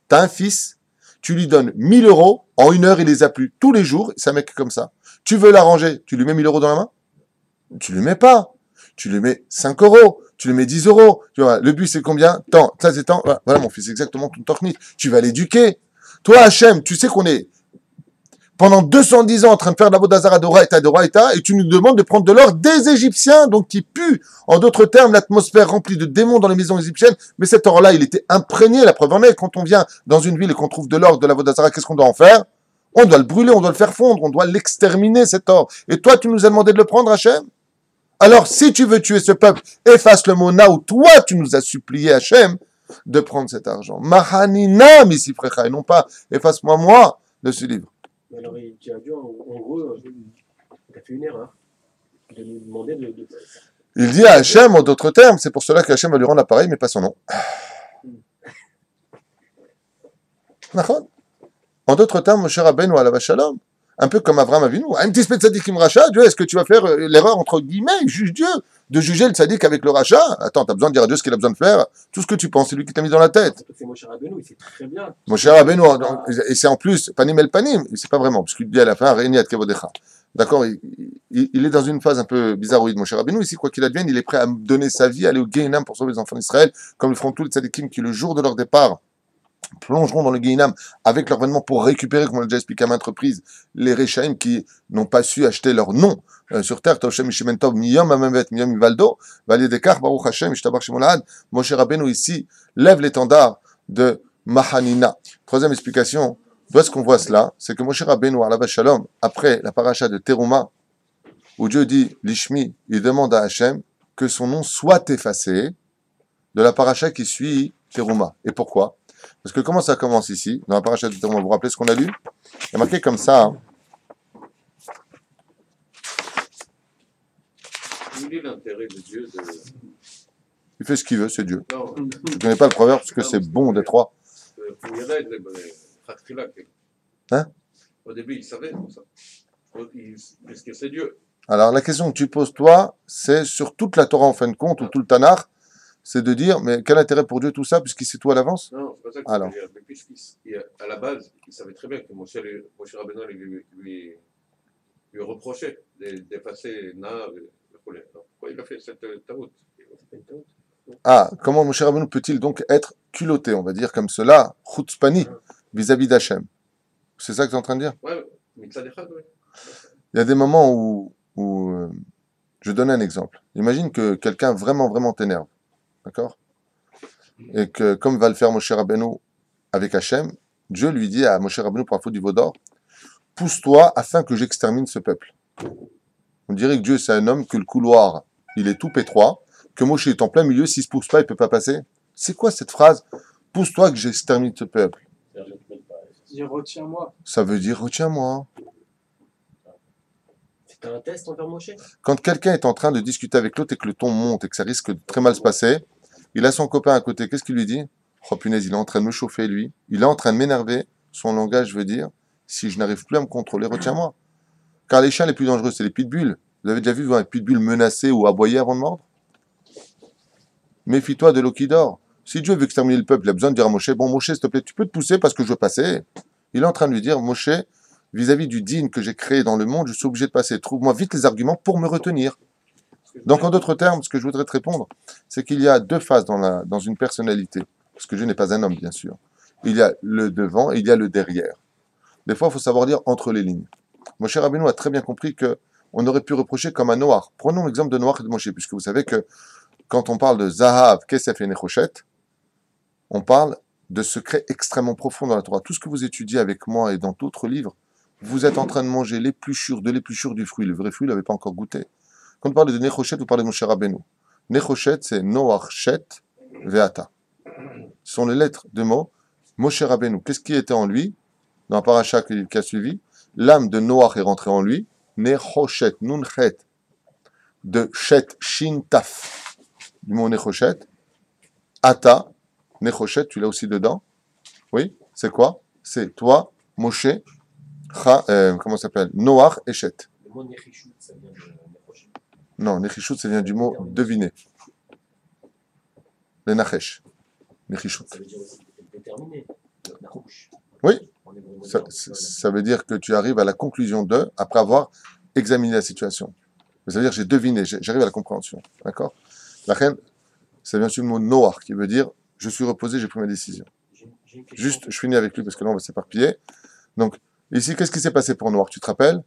T'as un fils, tu lui donnes 1000 euros, en 1 heure, il les a plus. Tous les jours, c'est un mec comme ça. Tu veux l'arranger, tu lui mets 1000 euros dans la main? Tu lui mets pas. Tu lui mets 5 euros. Tu lui mets 10 euros. Tu vois, le but, c'est combien? Tant. Ça, c'est tant. Voilà, mon fils, exactement ton technique. Tu vas l'éduquer. Toi, Hachem, tu sais qu'on est pendant 210 ans en train de faire de la Vodazara d'Oraïta, et tu nous demandes de prendre de l'or des Égyptiens, donc qui pue. En d'autres termes, l'atmosphère remplie de démons dans les maisons égyptiennes, mais cet or-là, il était imprégné, la preuve en est, quand on vient dans une ville et qu'on trouve de l'or de la Vodazara, qu'est-ce qu'on doit en faire? On doit le brûler, on doit le faire fondre, on doit l'exterminer, cet or. Et toi, tu nous as demandé de le prendre, Hachem? Alors, si tu veux tuer ce peuple, efface le mot na, où toi, tu nous as supplié, Hachem, de prendre cet argent. Mahanina misifrecha, et non pas efface-moi moi de ce livre. Alors, tu as dit, en gros, tu as fait une erreur de nous demander de... Il dit à Hachem, en d'autres termes, c'est pour cela qu'Hachem va lui rendre l'appareil, mais pas son nom. D'accord? En d'autres termes, Moshe Rabbeinu alav shalom, un peu comme Avraham Avinu, un petit peu de tzadikim racha, Dieu, est-ce que tu vas faire l'erreur, entre guillemets, juge Dieu, de juger le tzadik avec le rachat? Attends, t'as besoin de dire à Dieu ce qu'il a besoin de faire, tout ce que tu penses, c'est lui qui t'a mis dans la tête. C'est Moshe Rabbeinu, il sait très bien. Moshe Rabbeinu, et c'est en plus, panim el panim, c'est pas vraiment, parce qu'il dit à la fin, Reini at kevodecha. D'accord, il est dans une phase un peu bizarroïde, Moshe Rabbeinu, ici, quoi qu'il advienne, il est prêt à donner sa vie, aller au Gehinam pour sauver les enfants d'Israël, comme le feront tous les tzadikim qui, le jour de leur départ, plongeront dans le Gehinam avec leur vêtement pour récupérer, comme on l'a déjà expliqué à maintes reprises, les Rechaim qui n'ont pas su acheter leur nom sur terre. Toshem Ishimen Tov Miyom Amemet Miyom Ivaldo Validekar Baruch Hashem Ishtabar Shemolad. Moshe Rabbeinu ici lève l'étendard de Mahanina. Troisième explication, d'où est-ce qu'on voit cela? C'est que Moshe Rabbeinu alav shalom, après la paracha de Teruma, où Dieu dit l'Ishmi, il demande à Hashem que son nom soit effacé de la paracha qui suit Teruma. Et pourquoi? Parce que comment ça commence ici, dans la paracha de Teruma? Vous vous rappelez ce qu'on a lu? Il y a marqué comme ça. Hein. Quel est l'intérêt de Dieu de... Il fait ce qu'il veut, c'est Dieu. Non, Je ne connais pas le proverbe parce que c'est bon d'être roi. Hein? Au début, il savait tout ça. Parce que c'est Dieu. Alors la question que tu poses toi, c'est sur toute la Torah en fin de compte, ou tout le Tanakh, c'est de dire, mais quel intérêt pour Dieu tout ça, puisqu'il sait tout à l'avance? Non, c'est pas ça que Alors. je veux dire. Mais puisqu'à la base, il savait très bien que Moshe Rabbeinu lui reprochait d'effacer Nav et le poulet. Alors, pourquoi il a fait cette taout? Ah, comment Moshe Rabbeinu peut-il donc être culotté, on va dire comme cela, chutzpani, vis-à-vis d'Hachem? C'est ça que tu es en train de dire? Ouais, Mitzad Echad, oui. Il y a des moments où je donne un exemple. Imagine que quelqu'un vraiment, vraiment t'énerve, d'accord? Et que, comme va le faire Moshe Rabbeinu avec Hachem, Dieu lui dit à Moshe Rabbeinu pour la faute du veau d'or, pousse-toi afin que j'extermine ce peuple. On dirait que Dieu, c'est un homme que le couloir, il est tout étroit, que Moshe est en plein milieu, s'il se pousse pas, il peut pas passer. C'est quoi cette phrase? Pousse-toi que j'extermine ce peuple. Dire retiens-moi. Ça veut dire retiens-moi. C'est un test envers Moshe. Quand quelqu'un est en train de discuter avec l'autre et que le ton monte et que ça risque de très mal se passer, il a son copain à côté, qu'est-ce qu'il lui dit? Oh punaise, il est en train de me chauffer, lui. Il est en train de m'énerver. Son langage veut dire, si je n'arrive plus à me contrôler, retiens-moi. Car les chiens les plus dangereux, c'est les pitbulls. Vous avez déjà vu un pitbull menacé ou aboyer avant de mordre? Méfie-toi de l'eau qui dort. Si Dieu veut exterminer le peuple, il a besoin de dire à Moshe, bon Moshe, s'il te plaît, tu peux te pousser parce que je veux passer. Il est en train de lui dire, Moshe, vis-à-vis du dîn que j'ai créé dans le monde, je suis obligé de passer. Trouve-moi vite les arguments pour me retenir. Donc, en d'autres termes, ce que je voudrais te répondre, c'est qu'il y a deux phases dans une personnalité. Parce que Dieu n'est pas un homme, bien sûr. Il y a le devant et il y a le derrière. Des fois, il faut savoir lire entre les lignes. Moshe Rabbeinu a très bien compris que on aurait pu reprocher comme à Noach. Prenons l'exemple de Noach et de Moshe, puisque vous savez que quand on parle de Zahav, Kesef et Nechoshet, on parle de secrets extrêmement profonds dans la Torah. Tout ce que vous étudiez avec moi et dans d'autres livres, vous êtes en train de manger l'épluchure de l'épluchure du fruit. Le vrai fruit, vous ne l'avez pas encore goûté. Quand on parle de Nechoshet, vous parlez de Moshe Rabbeinu. Nechoshet, c'est Noach, Shet, Veata. Ce sont les lettres de mots Moshe Rabbeinu. Qu'est-ce qui était en lui? Dans la paracha qui a suivi, l'âme de Noach est rentrée en lui. Nechoshet, Nunchet, de Shet, Shin, Taf, du mot Nechoshet. Ata, Nechoshet, tu l'as aussi dedans. Oui, c'est quoi? C'est toi, Moshe, comment ça s'appelle? Noach et Shet. Le mot Nechichut, ça vient de Nechoshet. Non, Nechichut, ça vient du mot deviner. Les Nachesh. Nechichut. Ça veut dire aussi déterminé. Narouche. Oui, ça veut dire que tu arrives à la conclusion de, après avoir examiné la situation. Ça veut dire que j'ai deviné, j'arrive à la compréhension. D'accord? La reine, ça vient sur le mot Noach, qui veut dire je suis reposé, j'ai pris ma décision. Juste, je finis avec lui parce que là on va s'éparpiller. Donc, ici, qu'est-ce qui s'est passé pour Noach? Tu te rappelles?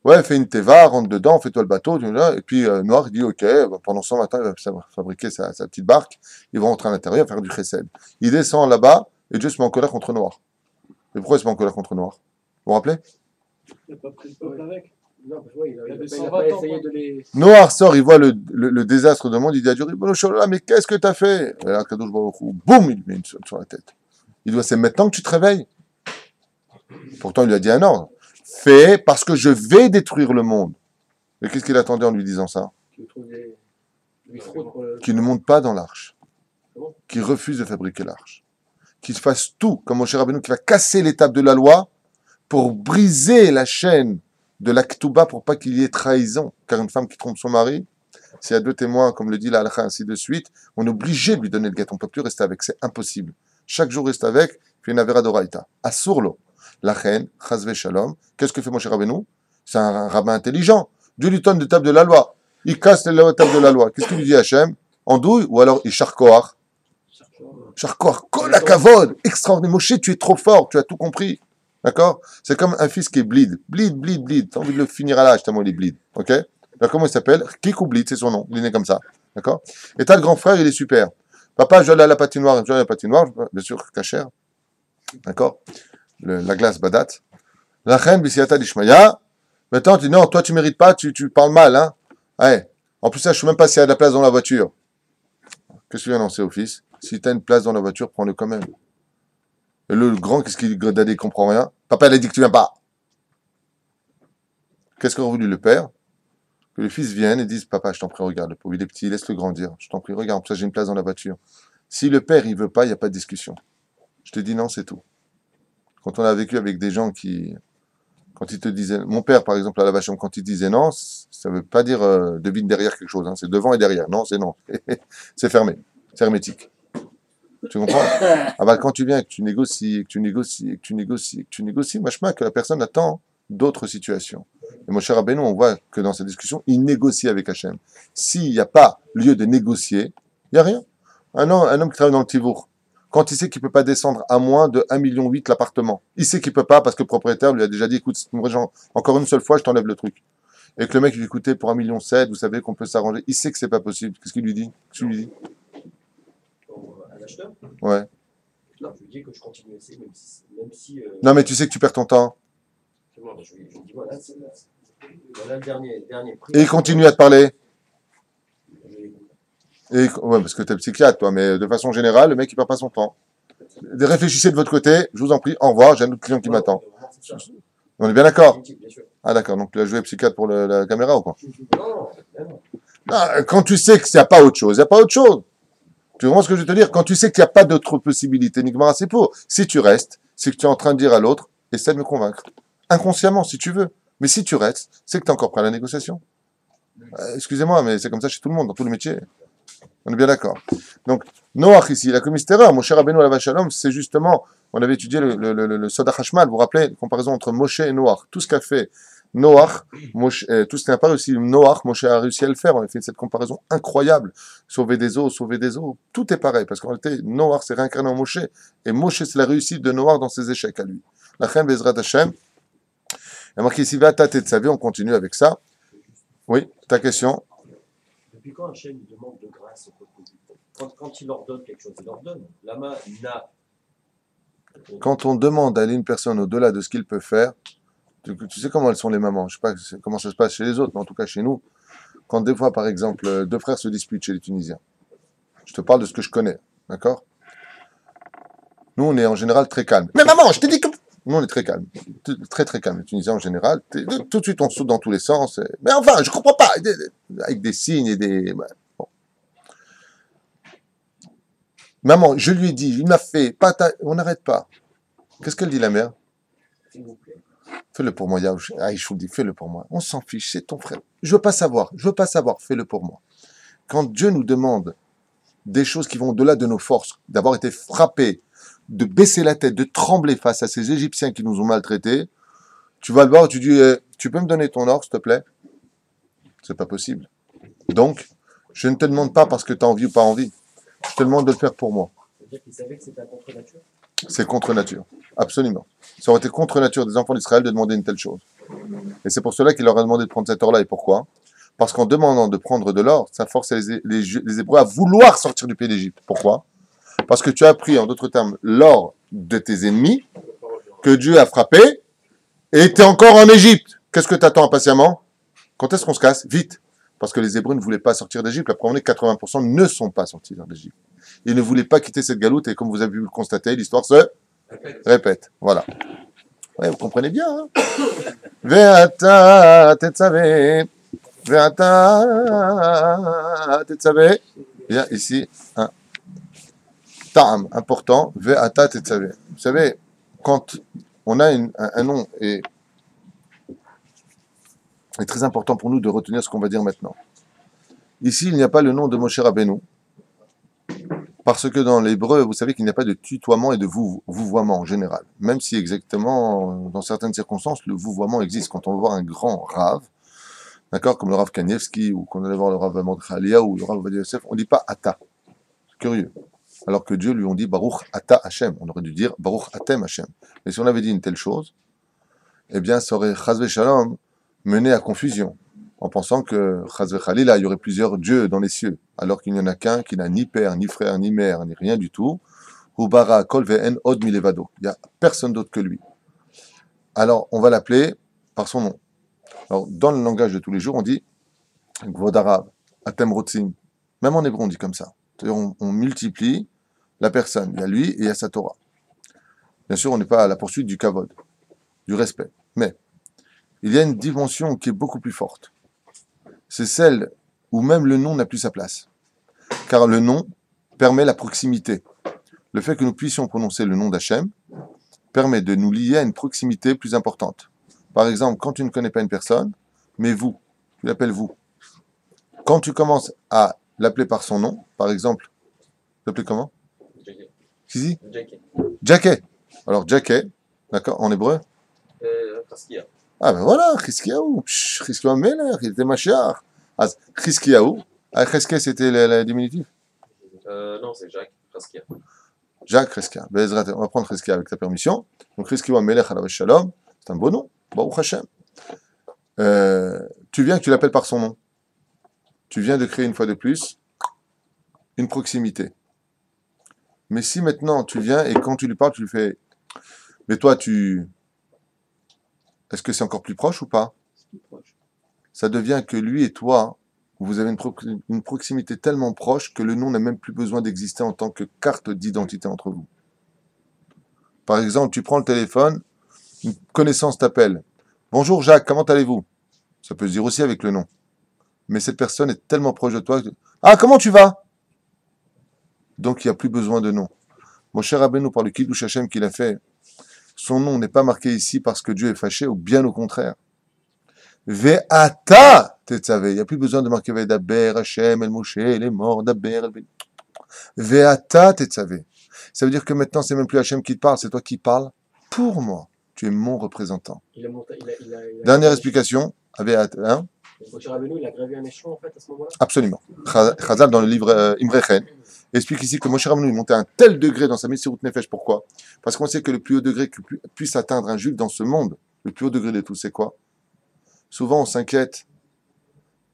Ouais, fais une teva, rentre dedans, fais-toi le bateau, et puis Noach dit ok, pendant 120 ans, il va fabriquer sa petite barque, il va rentrer à l'intérieur, faire du chesed. Il descend là-bas, et Dieu se met en colère contre Noach. Et pourquoi il se met en colère contre Noach? Vous vous rappelez? Il n'a pas pris le peuple avec. Non, ouais, il avait n'a 120 pas ans, essayé quoi. de les. Noach sort, il voit le désastre du monde, il dit à Dieu, mais qu'est-ce que tu as fait? Et là, Kadosh Baruch Hu, boum, il lui met une sonde sur la tête. Il doit, c'est maintenant que tu te réveilles. Pourtant, il lui a dit un ordre. Fais parce que je vais détruire le monde. Et qu'est-ce qu'il attendait en lui disant ça? Qui trouve des fraudes pour le. Qu'il ne monte pas dans l'arche. Qu'il refuse de fabriquer l'arche. Qu'il fasse tout, comme Moshe Rabbeinu, qui va casser l'étape de la loi pour briser la chaîne de la Ketouba pour pas qu'il y ait trahison. Car une femme qui trompe son mari, s'il y a deux témoins, comme le dit la halakha, ainsi de suite, on est obligé de lui donner le guet. On ne peut plus rester avec. C'est impossible. Chaque jour, reste avec, fait une avera d'oraïta. Assourlo. La reine, chazve shalom. Qu'est-ce que fait Moshe Rabbeinu? C'est un rabbin intelligent. Dieu lui donne de table de la loi. Il casse la table de la loi. Qu'est-ce qu'il lui dit Hachem? Andouille ou alors il charcoar? Charcoar, kol kavod, extraordinaire. Moshe, tu es trop fort, tu as tout compris. D'accord? C'est comme un fils qui est bleed. Bleed. T'as envie de le finir à l'âge tellement il est bleed. Ok? Alors comment il s'appelle? Kikou Bleed, c'est son nom. Il est né comme ça. D'accord? Et t'as le grand frère, il est super. Papa, je vais aller à la patinoire. Bien sûr, cachère. D'accord? La glace badat. La reine, bisiata d'Ishmaya. Maintenant, tu dis non, toi tu mérites pas, tu parles mal, hein? Ouais. En plus, ça, je ne sais même pas s'il y a de la place dans la voiture. Qu'est-ce que tu viens annoncer au fils? Si tu as une place dans la voiture, prends-le quand même. Et le grand, qu'est-ce qu'il dit? Il comprend rien. Papa, il a dit que tu viens pas. Qu'est-ce qu'aurait voulu le père? Que le fils vienne et dise, papa, je t'en prie, regarde, le pauvre, il est petit, laisse-le grandir. Je t'en prie, regarde, pour ça j'ai une place dans la voiture. Si le père, il veut pas, il n'y a pas de discussion. Je te dis non, c'est tout. Quand on a vécu avec des gens qui, quand ils te disaient, mon père, par exemple, à la Vachon, quand il disait non, ça veut pas dire devine derrière quelque chose, hein, c'est devant et derrière. Non, c'est non. C'est fermé. C'est hermétique. Tu comprends? Ah bah, quand tu viens et que tu négocies, machma, que la personne attend d'autres situations. Et Moshe Rabbeinu, on voit que dans cette discussion, il négocie avec Hachem. S'il n'y a pas lieu de négocier, il n'y a rien. Un homme qui travaille dans le Tivour, quand il sait qu'il ne peut pas descendre à moins de 1,8 million l'appartement, il sait qu'il ne peut pas parce que le propriétaire lui a déjà dit, écoute, si tu me rejoins encore une seule fois, je t'enlève le truc. Et que le mec lui dit, écoutez, pour 1,7 million, vous savez qu'on peut s'arranger. Il sait que c'est pas possible. Qu'est-ce qu'il lui dit? Qu'est-ce qu'il lui dit? À l'acheteur? Ouais. Non, je lui dis que je continue à essayer, même si Non, mais tu sais que tu perds ton temps. moi, je lui dis voilà, voilà le dernier prix. Et il continue à te parler. Ouais, parce que t'es psychiatre, toi, mais de façon générale, le mec, il perd pas son temps. Réfléchissez de votre côté, je vous en prie, au revoir, j'ai un autre client qui m'attend. On est bien d'accord? Ah, d'accord, donc tu as joué psychiatre pour la caméra ou quoi? Non. Non, quand tu sais qu'il n'y a pas autre chose, il n'y a pas autre chose. Tu comprends ce que je veux te dire? Quand tu sais qu'il n'y a pas d'autre possibilité, Nigmara, c'est pour. Si tu restes, c'est que tu es en train de dire à l'autre, essaie de me convaincre. Inconsciemment, si tu veux. Mais si tu restes, c'est que tu es encore prêt à la négociation. Excusez-moi, mais c'est comme ça chez tout le monde, dans tous les métiers. On est bien d'accord. Donc, Noach ici, il a commis cette erreur. Moshe Rabbeinu Alav Shalom, c'est justement, on avait étudié le Soda Hashmal, vous vous rappelez, la comparaison entre Moshe et Noach. Tout ce qu'a fait Noach, tout ce qui n'a pas réussi Noach, Moshe a réussi à le faire. On a fait cette comparaison incroyable. Sauver des eaux, tout est pareil. Parce qu'en réalité, Noach s'est réincarné en Moshe. Et Moshe, c'est la réussite de Noach dans ses échecs à lui. La Chem Bezrat Hashem. Il y a marqué ici, Vata Tetzavé, on continue avec ça. Oui, ta question. Depuis quand Hachem demande de grâce au peuple? Quand il leur donne quelque chose, il leur donne. Lama na. Quand on demande à une personne au-delà de ce qu'il peut faire, tu sais comment elles sont les mamans, je ne sais pas comment ça se passe chez les autres, mais en tout cas chez nous, quand des fois, par exemple, deux frères se disputent chez les Tunisiens, je te parle de ce que je connais, d'accord? Nous, on est en général très calme. Mais maman, je t'ai dit que... Nous, on est très calme, très très calme. Les Tunisiens, en général, tout de suite, on saute dans tous les sens. Mais enfin, je comprends pas, avec des signes et des... Bon. Maman, je lui ai dit, il m'a fait, on n'arrête pas. Qu'est-ce qu'elle dit, la mère? S'il vous plaît. Fais-le pour moi, je vous le dis, fais-le pour moi. On s'en fiche, c'est ton frère. Je veux pas savoir, fais-le pour moi. Quand Dieu nous demande des choses qui vont au-delà de nos forces, d'avoir été frappés, de baisser la tête, de trembler face à ces Égyptiens qui nous ont maltraités, tu vas le voir et tu dis, tu peux me donner ton or, s'il te plaît? C'est pas possible. Donc, je ne te demande pas parce que tu as envie ou pas envie. Je te demande de le faire pour moi. C'est-à-dire qu'il savait que c'était un contre nature? C'est contre nature, absolument. Ça aurait été contre nature des enfants d'Israël de demander une telle chose. Et c'est pour cela qu'il leur a demandé de prendre cet or-là. Et pourquoi? Parce qu'en demandant de prendre de l'or, ça force les Hébreux à vouloir sortir du pays d'Égypte. Pourquoi? Parce que tu as pris, en d'autres termes, l'or de tes ennemis, que Dieu a frappé, et tu es encore en Égypte. Qu'est-ce que tu attends impatiemment? Quand est-ce qu'on se casse? Vite. Parce que les Hébreux ne voulaient pas sortir d'Égypte. La preuve est que 80% ne sont pas sortis d'Égypte. Ils ne voulaient pas quitter cette galoute, et comme vous avez pu le constater, l'histoire se répète. Voilà. Ouais, vous comprenez bien, hein? Ve'ata tetzavé. Ve'ata tetzavé. Bien, ici, un ta'am important. Ve'ata tetzavé. Vous savez, quand on a un nom, et c'est très important pour nous de retenir ce qu'on va dire maintenant. Ici, il n'y a pas le nom de Moshe Rabbeinu. Parce que dans l'hébreu, vous savez qu'il n'y a pas de tutoiement et de vouvoiement en général. Même si exactement, dans certaines circonstances, le vouvoiement existe. Quand on va voir un grand rave, d'accord, comme le rave Kanievski, ou qu'on allait voir le rave Mordchalia, ou le rave Ovadia Yosef, on ne dit pas Ata. C'est curieux. Alors que Dieu lui on dit Baruch Ata Hashem. On aurait dû dire Baruch Atem Hashem. Mais si on avait dit une telle chose, eh bien, ça aurait, Chazve Shalom, mené à confusion. En pensant que, Chazve Khalila, il y aurait plusieurs dieux dans les cieux, alors qu'il n'y en a qu'un qui n'a ni père, ni frère, ni mère, ni rien du tout. Hubara kol ve'en od milevado. Il n'y a personne d'autre que lui. Alors, on va l'appeler par son nom. Alors, dans le langage de tous les jours, on dit Gvodarav, Atem Rotzim. Même en hébreu, on dit comme ça. C'est-à-dire, on multiplie la personne. Il y a lui et il y a sa Torah. Bien sûr, on n'est pas à la poursuite du kavod, du respect. Mais, il y a une dimension qui est beaucoup plus forte. C'est celle où même le nom n'a plus sa place. Car le nom permet la proximité. Le fait que nous puissions prononcer le nom d'Hachem permet de nous lier à une proximité plus importante. Par exemple, quand tu ne connais pas une personne, mais vous, tu l'appelles vous. Quand tu commences à l'appeler par son nom, par exemple, tu l'appelles comment? Kizi? Jacquet. Alors, Jacquet, d'accord, en hébreu? Ah ben voilà, Chizkiyahu. Chizkiyahu Melech, il était Mashiach. Ah, Chizkiyahu. Ah, Chizkiyahu, c'était le diminutif. Non, c'est Jacques Raskia. Jacques Chizkiyahu. Bezrat, on va prendre Chizkiyahu avec ta permission. Donc Chizkiyahu Melech alav shalom, c'est un beau nom. Baruch Hashem. Tu viens que tu l'appelles par son nom. Tu viens de créer une fois de plus une proximité. Mais si maintenant tu viens et quand tu lui parles, tu lui fais « Mais toi, est-ce que c'est encore plus proche ou pas ?» Ça devient que lui et toi, vous avez une proximité tellement proche que le nom n'a même plus besoin d'exister en tant que carte d'identité entre vous. Par exemple, tu prends le téléphone, une connaissance t'appelle. « Bonjour Jacques, comment allez-vous ?» Ça peut se dire aussi avec le nom. Mais cette personne est tellement proche de toi que « Ah, comment tu vas ?» Donc il n'y a plus besoin de nom. Mon cher Rabbeinu, par le Kiddush Hashem qu'il a fait, son nom n'est pas marqué ici parce que Dieu est fâché, ou bien au contraire. Ve'ata tetzavé. Il n'y a plus besoin de marquer Ve'daber Hashem el Moshe, il est mort, Daber el Ve'ata tetzavé. Ça veut dire que maintenant, c'est même plus Hashem qui te parle, c'est toi qui parles pour moi. Tu es mon représentant. Dernière explication. Hein? Moshe Rabbeinu, il a gravé un échelon en fait à ce moment-là. Absolument. Chazal dans le livre Imrechen explique ici que Moshe Rabbeinu est monté à un tel degré dans sa Messirut Nefesh. Pourquoi? Parce qu'on sait que le plus haut degré que puisse atteindre un juif dans ce monde, le plus haut degré de tout, c'est quoi? Souvent on s'inquiète.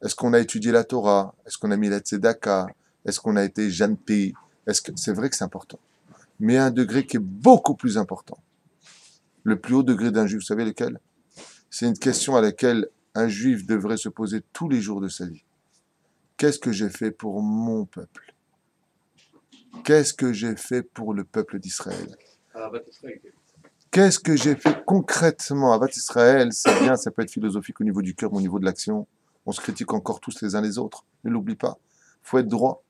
Est-ce qu'on a étudié la Torah? Est-ce qu'on a mis la Tzedaka? Est-ce qu'on a été Janpi? C'est vrai que c'est important. Mais un degré qui est beaucoup plus important. Le plus haut degré d'un juif, vous savez lequel? C'est une question à laquelle un juif devrait se poser tous les jours de sa vie. Qu'est-ce que j'ai fait pour mon peuple? Qu'est-ce que j'ai fait pour le peuple d'Israël? Qu'est-ce que j'ai fait concrètement? Avat Israël, c'est bien, ça peut être philosophique au niveau du cœur, mais au niveau de l'action, on se critique encore tous les uns les autres. Ne l'oublie pas. Il faut être droit.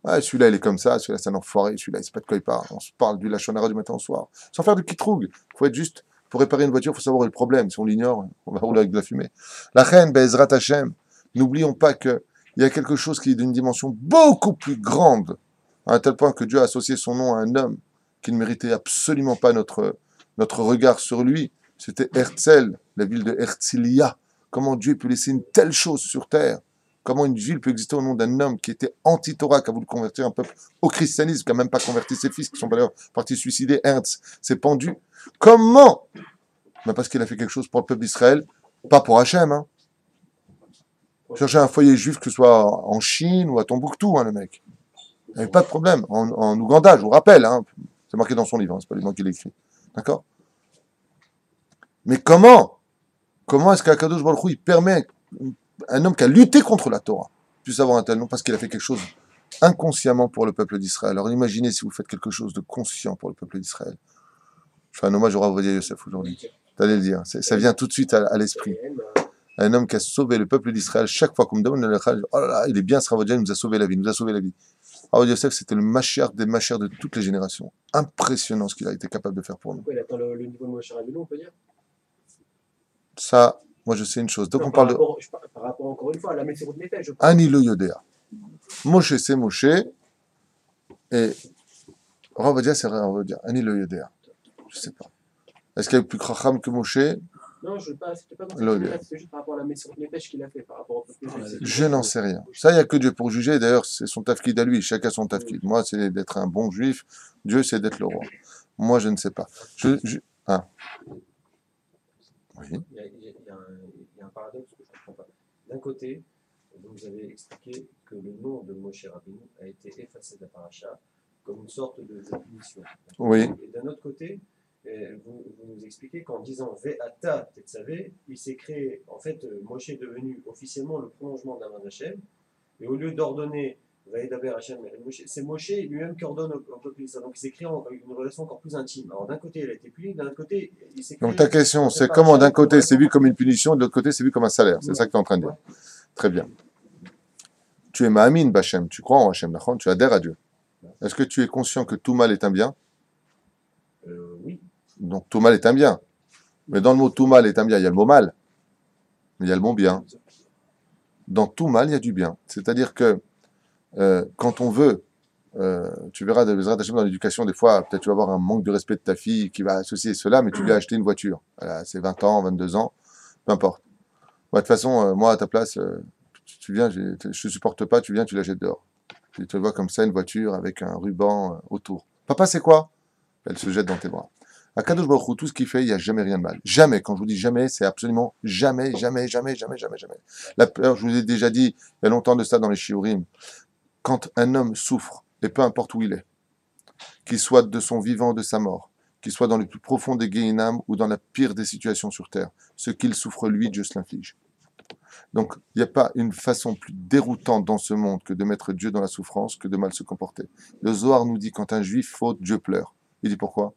Ah, celui-là, il est comme ça, celui-là, c'est un enfoiré, celui-là, il ne sait pas de quoi il parle. On se parle du Lachon Hara du matin au soir. Sans faire de kitrougue. Il faut être juste. Pour réparer une voiture, il faut savoir le problème. Si on l'ignore, on va rouler avec de la fumée. La reine, Bezrat Hashem, n'oublions pas qu'il y a quelque chose qui est d'une dimension beaucoup plus grande, à un tel point que Dieu a associé son nom à un homme qui ne méritait absolument pas notre regard sur lui. C'était Herzl, la ville de Herzliya. Comment Dieu peut laisser une telle chose sur terre? Comment une ville peut exister au nom d'un homme qui était anti-Torah, qui a voulu convertir un peuple au christianisme, qui n'a même pas converti ses fils, qui sont d'ailleurs partis suicider? Ernst s'est pendu. Comment? Ben parce qu'il a fait quelque chose pour le peuple d'Israël, pas pour Hachem. Hein. Chercher un foyer juif, que ce soit en Chine ou à Tombouctou, hein, le mec. Il n'y avait pas de problème. En Ouganda, je vous rappelle, hein, c'est marqué dans son livre, hein, c'est pas lui qui l'a écrit. D'accord? Mais comment est-ce qu'Akadosh Baruch Hu, il permet un homme qui a lutté contre la Torah puisse avoir un tel nom? Parce qu'il a fait quelque chose inconsciemment pour le peuple d'Israël. Alors imaginez si vous faites quelque chose de conscient pour le peuple d'Israël. Je fais un hommage au Rav Ovadia Yosef aujourd'hui. T'allais le dire. Ça vient tout de suite à l'esprit. Un homme qui a sauvé le peuple d'Israël. Chaque fois qu'on me demande le Lechal, oh là là, il est bien ce Rav Ovadia, il nous a sauvé la vie, Rav Ovadia Yosef, c'était le Mashiach des Mashiach de toutes les générations. Impressionnant ce qu'il a été capable de faire pour nous. Pourquoi il atteint le niveau de Moshe Rabbeinu, on peut dire? Ça, moi je sais une chose. Donc non, on parle par rapport encore une fois à la Messirut Nefesh. Anilo Yodéa. Moshe c'est Moshe. Et Rav Ovadia c'est Rav Ovadia. Anilo Yodéa. Je sais pas. Est-ce qu'il y a plus Kracham que Moshe? Non, c'était pas dans cette c'était juste par rapport à la Messirut Nefesh qu'il a fait, par rapport au peuple. Je n'en sais rien. Ça, il n'y a que Dieu pour juger. D'ailleurs, c'est son tafkid à lui. Chacun son tafkid. Moi, c'est d'être un bon juif. Dieu, c'est d'être le roi. Moi, je ne sais pas. Ah. Oui. Il y a un paradoxe que je ne comprends pas. D'un côté, vous avez expliqué que le nom de Moshe Rabbeinu a été effacé de la paracha comme une sorte de punition. Oui. Et d'un autre côté, vous nous expliquez qu'en disant Ve'ata Tetzavé, il s'est créé, en fait, Moshe est devenu officiellement le prolongement d'Aman Hashem, et au lieu d'ordonner Ve'edaber Hashem, c'est Moshe lui-même qui ordonne au peuple d'Israël. Donc il s'est créé une relation encore plus intime. Alors d'un côté, il a été puni, d'un autre côté, il s'est créé. Donc ta question, c'est comment d'un côté c'est vu comme une punition, de l'autre côté c'est vu comme un salaire. C'est ça que tu es en train de dire. Très bien. Tu es Ma'amin B'Hashem, tu crois en Hashem, tu adhères à Dieu. Est-ce que tu es conscient que tout mal est un bien? Oui. Donc tout mal est un bien. Mais dans le mot tout mal est un bien, il y a le mot mal. Mais il y a le mot bien. Dans tout mal, il y a du bien. C'est-à-dire que quand on veut, tu verras dans l'éducation, des fois, peut-être tu vas avoir un manque de respect de ta fille qui va associer cela, mais tu lui as acheté une voiture. Voilà, c'est 20 ans, 22 ans. peu importe. Moi, de toute façon, moi, à ta place, tu viens, je ne supporte pas, tu viens, tu la jettes dehors. Tu te vois comme ça, une voiture avec un ruban autour. Papa, c'est quoi? Elle se jette dans tes bras. À Kadosh Baruch Hu, tout ce qu'il fait, il n'y a jamais rien de mal. Jamais. Quand je vous dis jamais, c'est absolument jamais, jamais, jamais, jamais, jamais, jamais. La peur, je vous ai déjà dit, il y a longtemps de ça dans les shiurim, quand un homme souffre, et peu importe où il est, qu'il soit de son vivant ou de sa mort, qu'il soit dans le plus profond des Gehinam ou dans la pire des situations sur terre, ce qu'il souffre lui, Dieu se l'inflige. Donc, il n'y a pas une façon plus déroutante dans ce monde que de mettre Dieu dans la souffrance, que de mal se comporter. Le Zohar nous dit, quand un juif faute, Dieu pleure. Il dit pourquoi?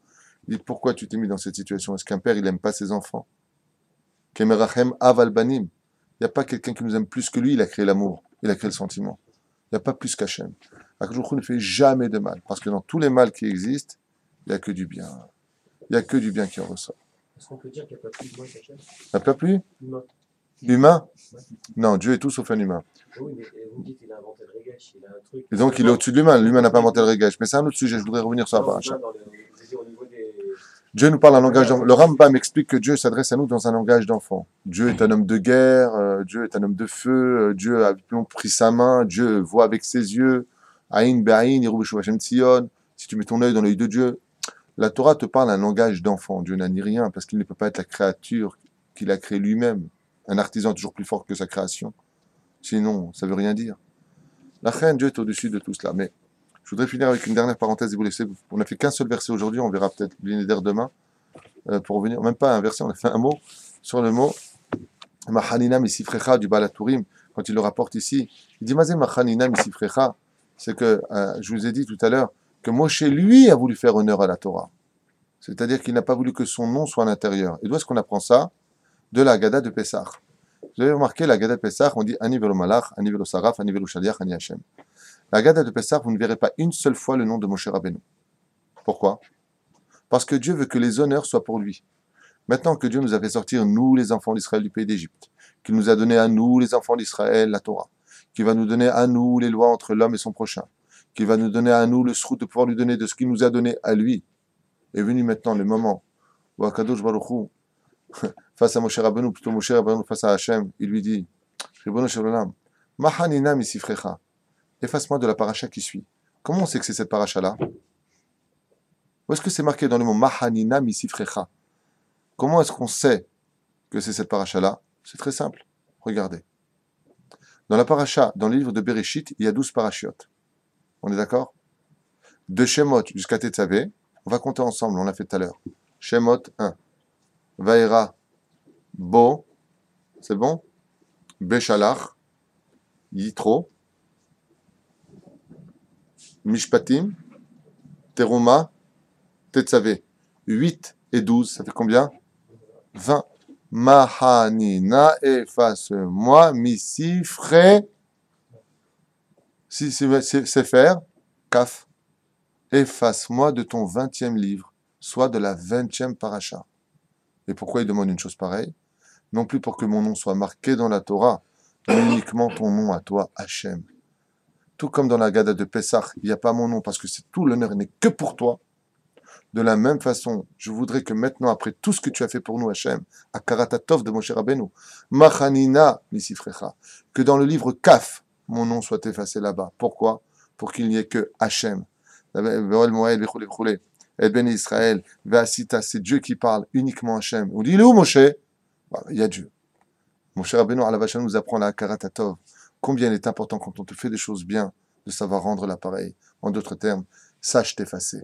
Il dit pourquoi tu t'es mis dans cette situation? Est-ce qu'un père, il n'aime pas ses enfants? Kemerachem aval banim. Il n'y a pas quelqu'un qui nous aime plus que lui, il a créé l'amour, il a créé le sentiment. Il n'y a pas plus qu'Hachem. Akadosh Baruch Hu ne fait jamais de mal, parce que dans tous les mâles qui existent, il n'y a que du bien. Il n'y a que du bien qui en ressort. Est-ce qu'on peut dire qu'il n'y a pas plus humain qu'Hachem? Il n'y a pas plus Humain. Humain? Non, Dieu est tout sauf un humain. Oui, mais vous me dites qu'il a inventé le régesh, il a un truc. Et donc, il est au-dessus de l'humain. L'humain n'a pas inventé le régache. Mais c'est un autre sujet, je voudrais revenir sur la paracha. Au niveau des... Dieu nous parle un langage d'enfant. Le Rambam explique que Dieu s'adresse à nous dans un langage d'enfant. Dieu est un homme de guerre, Dieu est un homme de feu, Dieu a pris sa main, Dieu voit avec ses yeux. Aïn be'aïn, Yeru b'shuv Hashem Tzion. Si tu mets ton œil dans l'œil de Dieu, la Torah te parle un langage d'enfant. Dieu n'a ni rien parce qu'il ne peut pas être la créature qu'il a créée lui-même. Un artisan est toujours plus fort que sa création. Sinon, ça veut rien dire. La reine, Dieu est au-dessus de tout cela. Mais je voudrais finir avec une dernière parenthèse, si vous laissez. On n'a fait qu'un seul verset aujourd'hui, on verra peut-être l'Inéder demain, pour revenir. Même pas un verset, on a fait un mot sur le mot Machanina misifrecha du Balatourim, quand il le rapporte ici. Il dit Mazé Machanina misifrecha, c'est que, je vous ai dit tout à l'heure, que Moshe, lui, a voulu faire honneur à la Torah. C'est-à-dire qu'il n'a pas voulu que son nom soit à l'intérieur. Et d'où est-ce qu'on apprend ça? De la Haggadah de Pessah. Vous avez remarqué, la Haggadah de Pessah, on dit Ani velo Malach, Ani velo Saraf, Ani velo Shaliach, Ani Hashem. La Haggadah de Pessah, vous ne verrez pas une seule fois le nom de Moshe Rabbeinu. Pourquoi? Parce que Dieu veut que les honneurs soient pour lui. Maintenant que Dieu nous a fait sortir, nous, les enfants d'Israël, du pays d'Égypte, qu'il nous a donné à nous, les enfants d'Israël, la Torah, qu'il va nous donner à nous les lois entre l'homme et son prochain, qu'il va nous donner à nous le srout de pouvoir lui donner de ce qu'il nous a donné à lui, est venu maintenant le moment où Akadosh Baruch Hu, face à Moshe Rabbeinu, plutôt Moshe Rabbeinu face à Hachem, il lui dit, Ribono shel olam, Machanina misifrecha, efface-moi de la paracha qui suit. Comment on sait que c'est cette paracha-là? Où est-ce que c'est marqué dans le mot Machanina misifrecha? Comment est-ce qu'on sait que c'est cette paracha-là? C'est très simple. Regardez. Dans la paracha, dans le livre de Bereshit, il y a 12 parachiotes. On est d'accord? De Shemot jusqu'à Tetzavé, on va compter ensemble, on l'a fait tout à l'heure. Shemot 1. Vaera, Bo, c'est bon? Beshalach, Yitro, Mishpatim, Teruma, Tetzavé. 8 et 12, ça fait combien? 20. Mahanina, efface-moi, misifre, si c'est faire, kaf, efface-moi de ton 20e livre, soit de la 20e paracha. Et pourquoi il demande une chose pareille? Non plus pour que mon nom soit marqué dans la Torah, mais uniquement ton nom à toi, Hachem. Tout comme dans la Haggadah de Pessah, il n'y a pas mon nom parce que tout l'honneur n'est que pour toi. De la même façon, je voudrais que maintenant, après tout ce que tu as fait pour nous, Hachem, à Karatatov de Moshe Rabbeinu, Machanina misifrecha, que dans le livre Kaf, mon nom soit effacé là-bas. Pourquoi? Pour qu'il n'y ait que Hachem. Et Ben Israël, Vasita, c'est Dieu qui parle, uniquement Hachem. On dit, il est où Moshe? Il y a Dieu. Moshe Rabbeinu à la vache nous apprend la Karatatov. Combien il est important quand on te fait des choses bien, de savoir rendre l'appareil. En d'autres termes, sache t'effacer.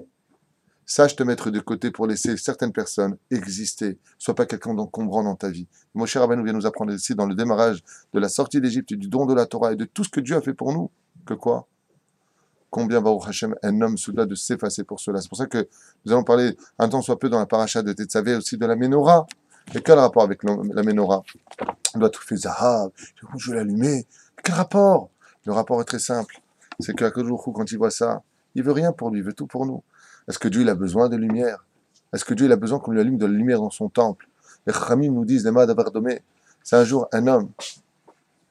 Sache te mettre de côté pour laisser certaines personnes exister. Sois pas quelqu'un d'encombrant dans ta vie. Moshe Rabbeinu vient nous apprendre ici dans le démarrage de la sortie d'Égypte, du don de la Torah et de tout ce que Dieu a fait pour nous. Que quoi? Combien, Baruch Hashem, un homme se doit de s'effacer pour cela. C'est pour ça que nous allons parler un temps soit peu dans la paracha de Tetzavé aussi de la Ménorah. Et quel rapport avec la Ménorah? On doit tout faire Zahav, je vais l'allumer. Quel rapport? Le rapport est très simple. C'est qu'à Akadosh, quand il voit ça, il veut rien pour lui, il veut tout pour nous. Est-ce que Dieu il a besoin de lumière? Est-ce que Dieu il a besoin qu'on lui allume de la lumière dans son temple? Les Khamim nous disent, c'est un jour un homme,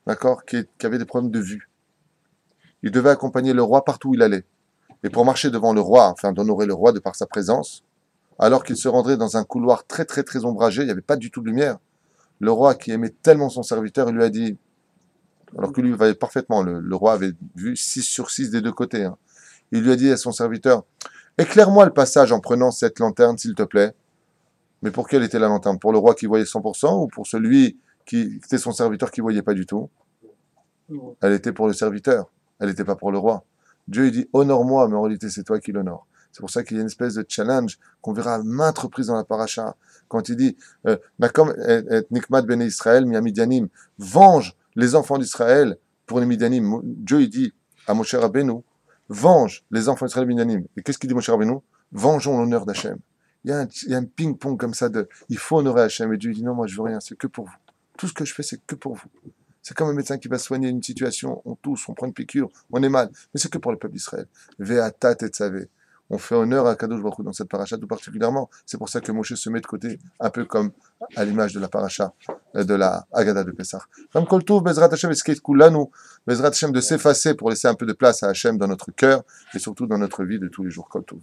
d'accord, qui avait des problèmes de vue. Il devait accompagner le roi partout où il allait. Et pour marcher devant le roi, afin d'honorer le roi de par sa présence, alors qu'il se rendrait dans un couloir très très très ombragé, il n'y avait pas du tout de lumière, le roi qui aimait tellement son serviteur, il lui a dit, alors que lui voyait parfaitement, le roi avait vu 6 sur 6 des deux côtés, hein. Il lui a dit à son serviteur, éclaire-moi le passage en prenant cette lanterne, s'il te plaît. Mais pour quelle était la lanterne? Pour le roi qui voyait 100% ou pour celui qui était son serviteur qui voyait pas du tout? Elle était pour le serviteur, elle n'était pas pour le roi. Dieu il dit, honore-moi, mais en réalité c'est toi qui l'honore. C'est pour ça qu'il y a une espèce de challenge qu'on verra à maintes reprises dans la paracha. Quand il dit, Nakom et Nikmat ben Israël, Miamidianim, venge les enfants d'Israël pour les Midianim. Dieu il dit à Moshe Rabbeinu, venge les enfants d'Israël Midianim. Et qu'est-ce qu'il dit Moshe Rabbeinu? Vengeons l'honneur d'Hachem. Il y a un ping-pong comme ça il faut honorer Hachem. Et Dieu dit non, moi je veux rien, c'est que pour vous. Tout ce que je fais, c'est que pour vous. C'est comme un médecin qui va soigner une situation, on tousse, on prend une piqûre, on est mal. Mais c'est que pour le peuple d'Israël. Ve'ata tetzavé. On fait honneur à Kadosh Baruch Hu dans cette paracha tout particulièrement. C'est pour ça que Moshe se met de côté, un peu comme à l'image de la paracha de la Haggadah de Pessah. Comme Koltouv, Bezrat Hashem, Eskeit Kulanu, Bezrat Hashem de s'effacer pour laisser un peu de place à Hashem dans notre cœur et surtout dans notre vie de tous les jours. Koltouv.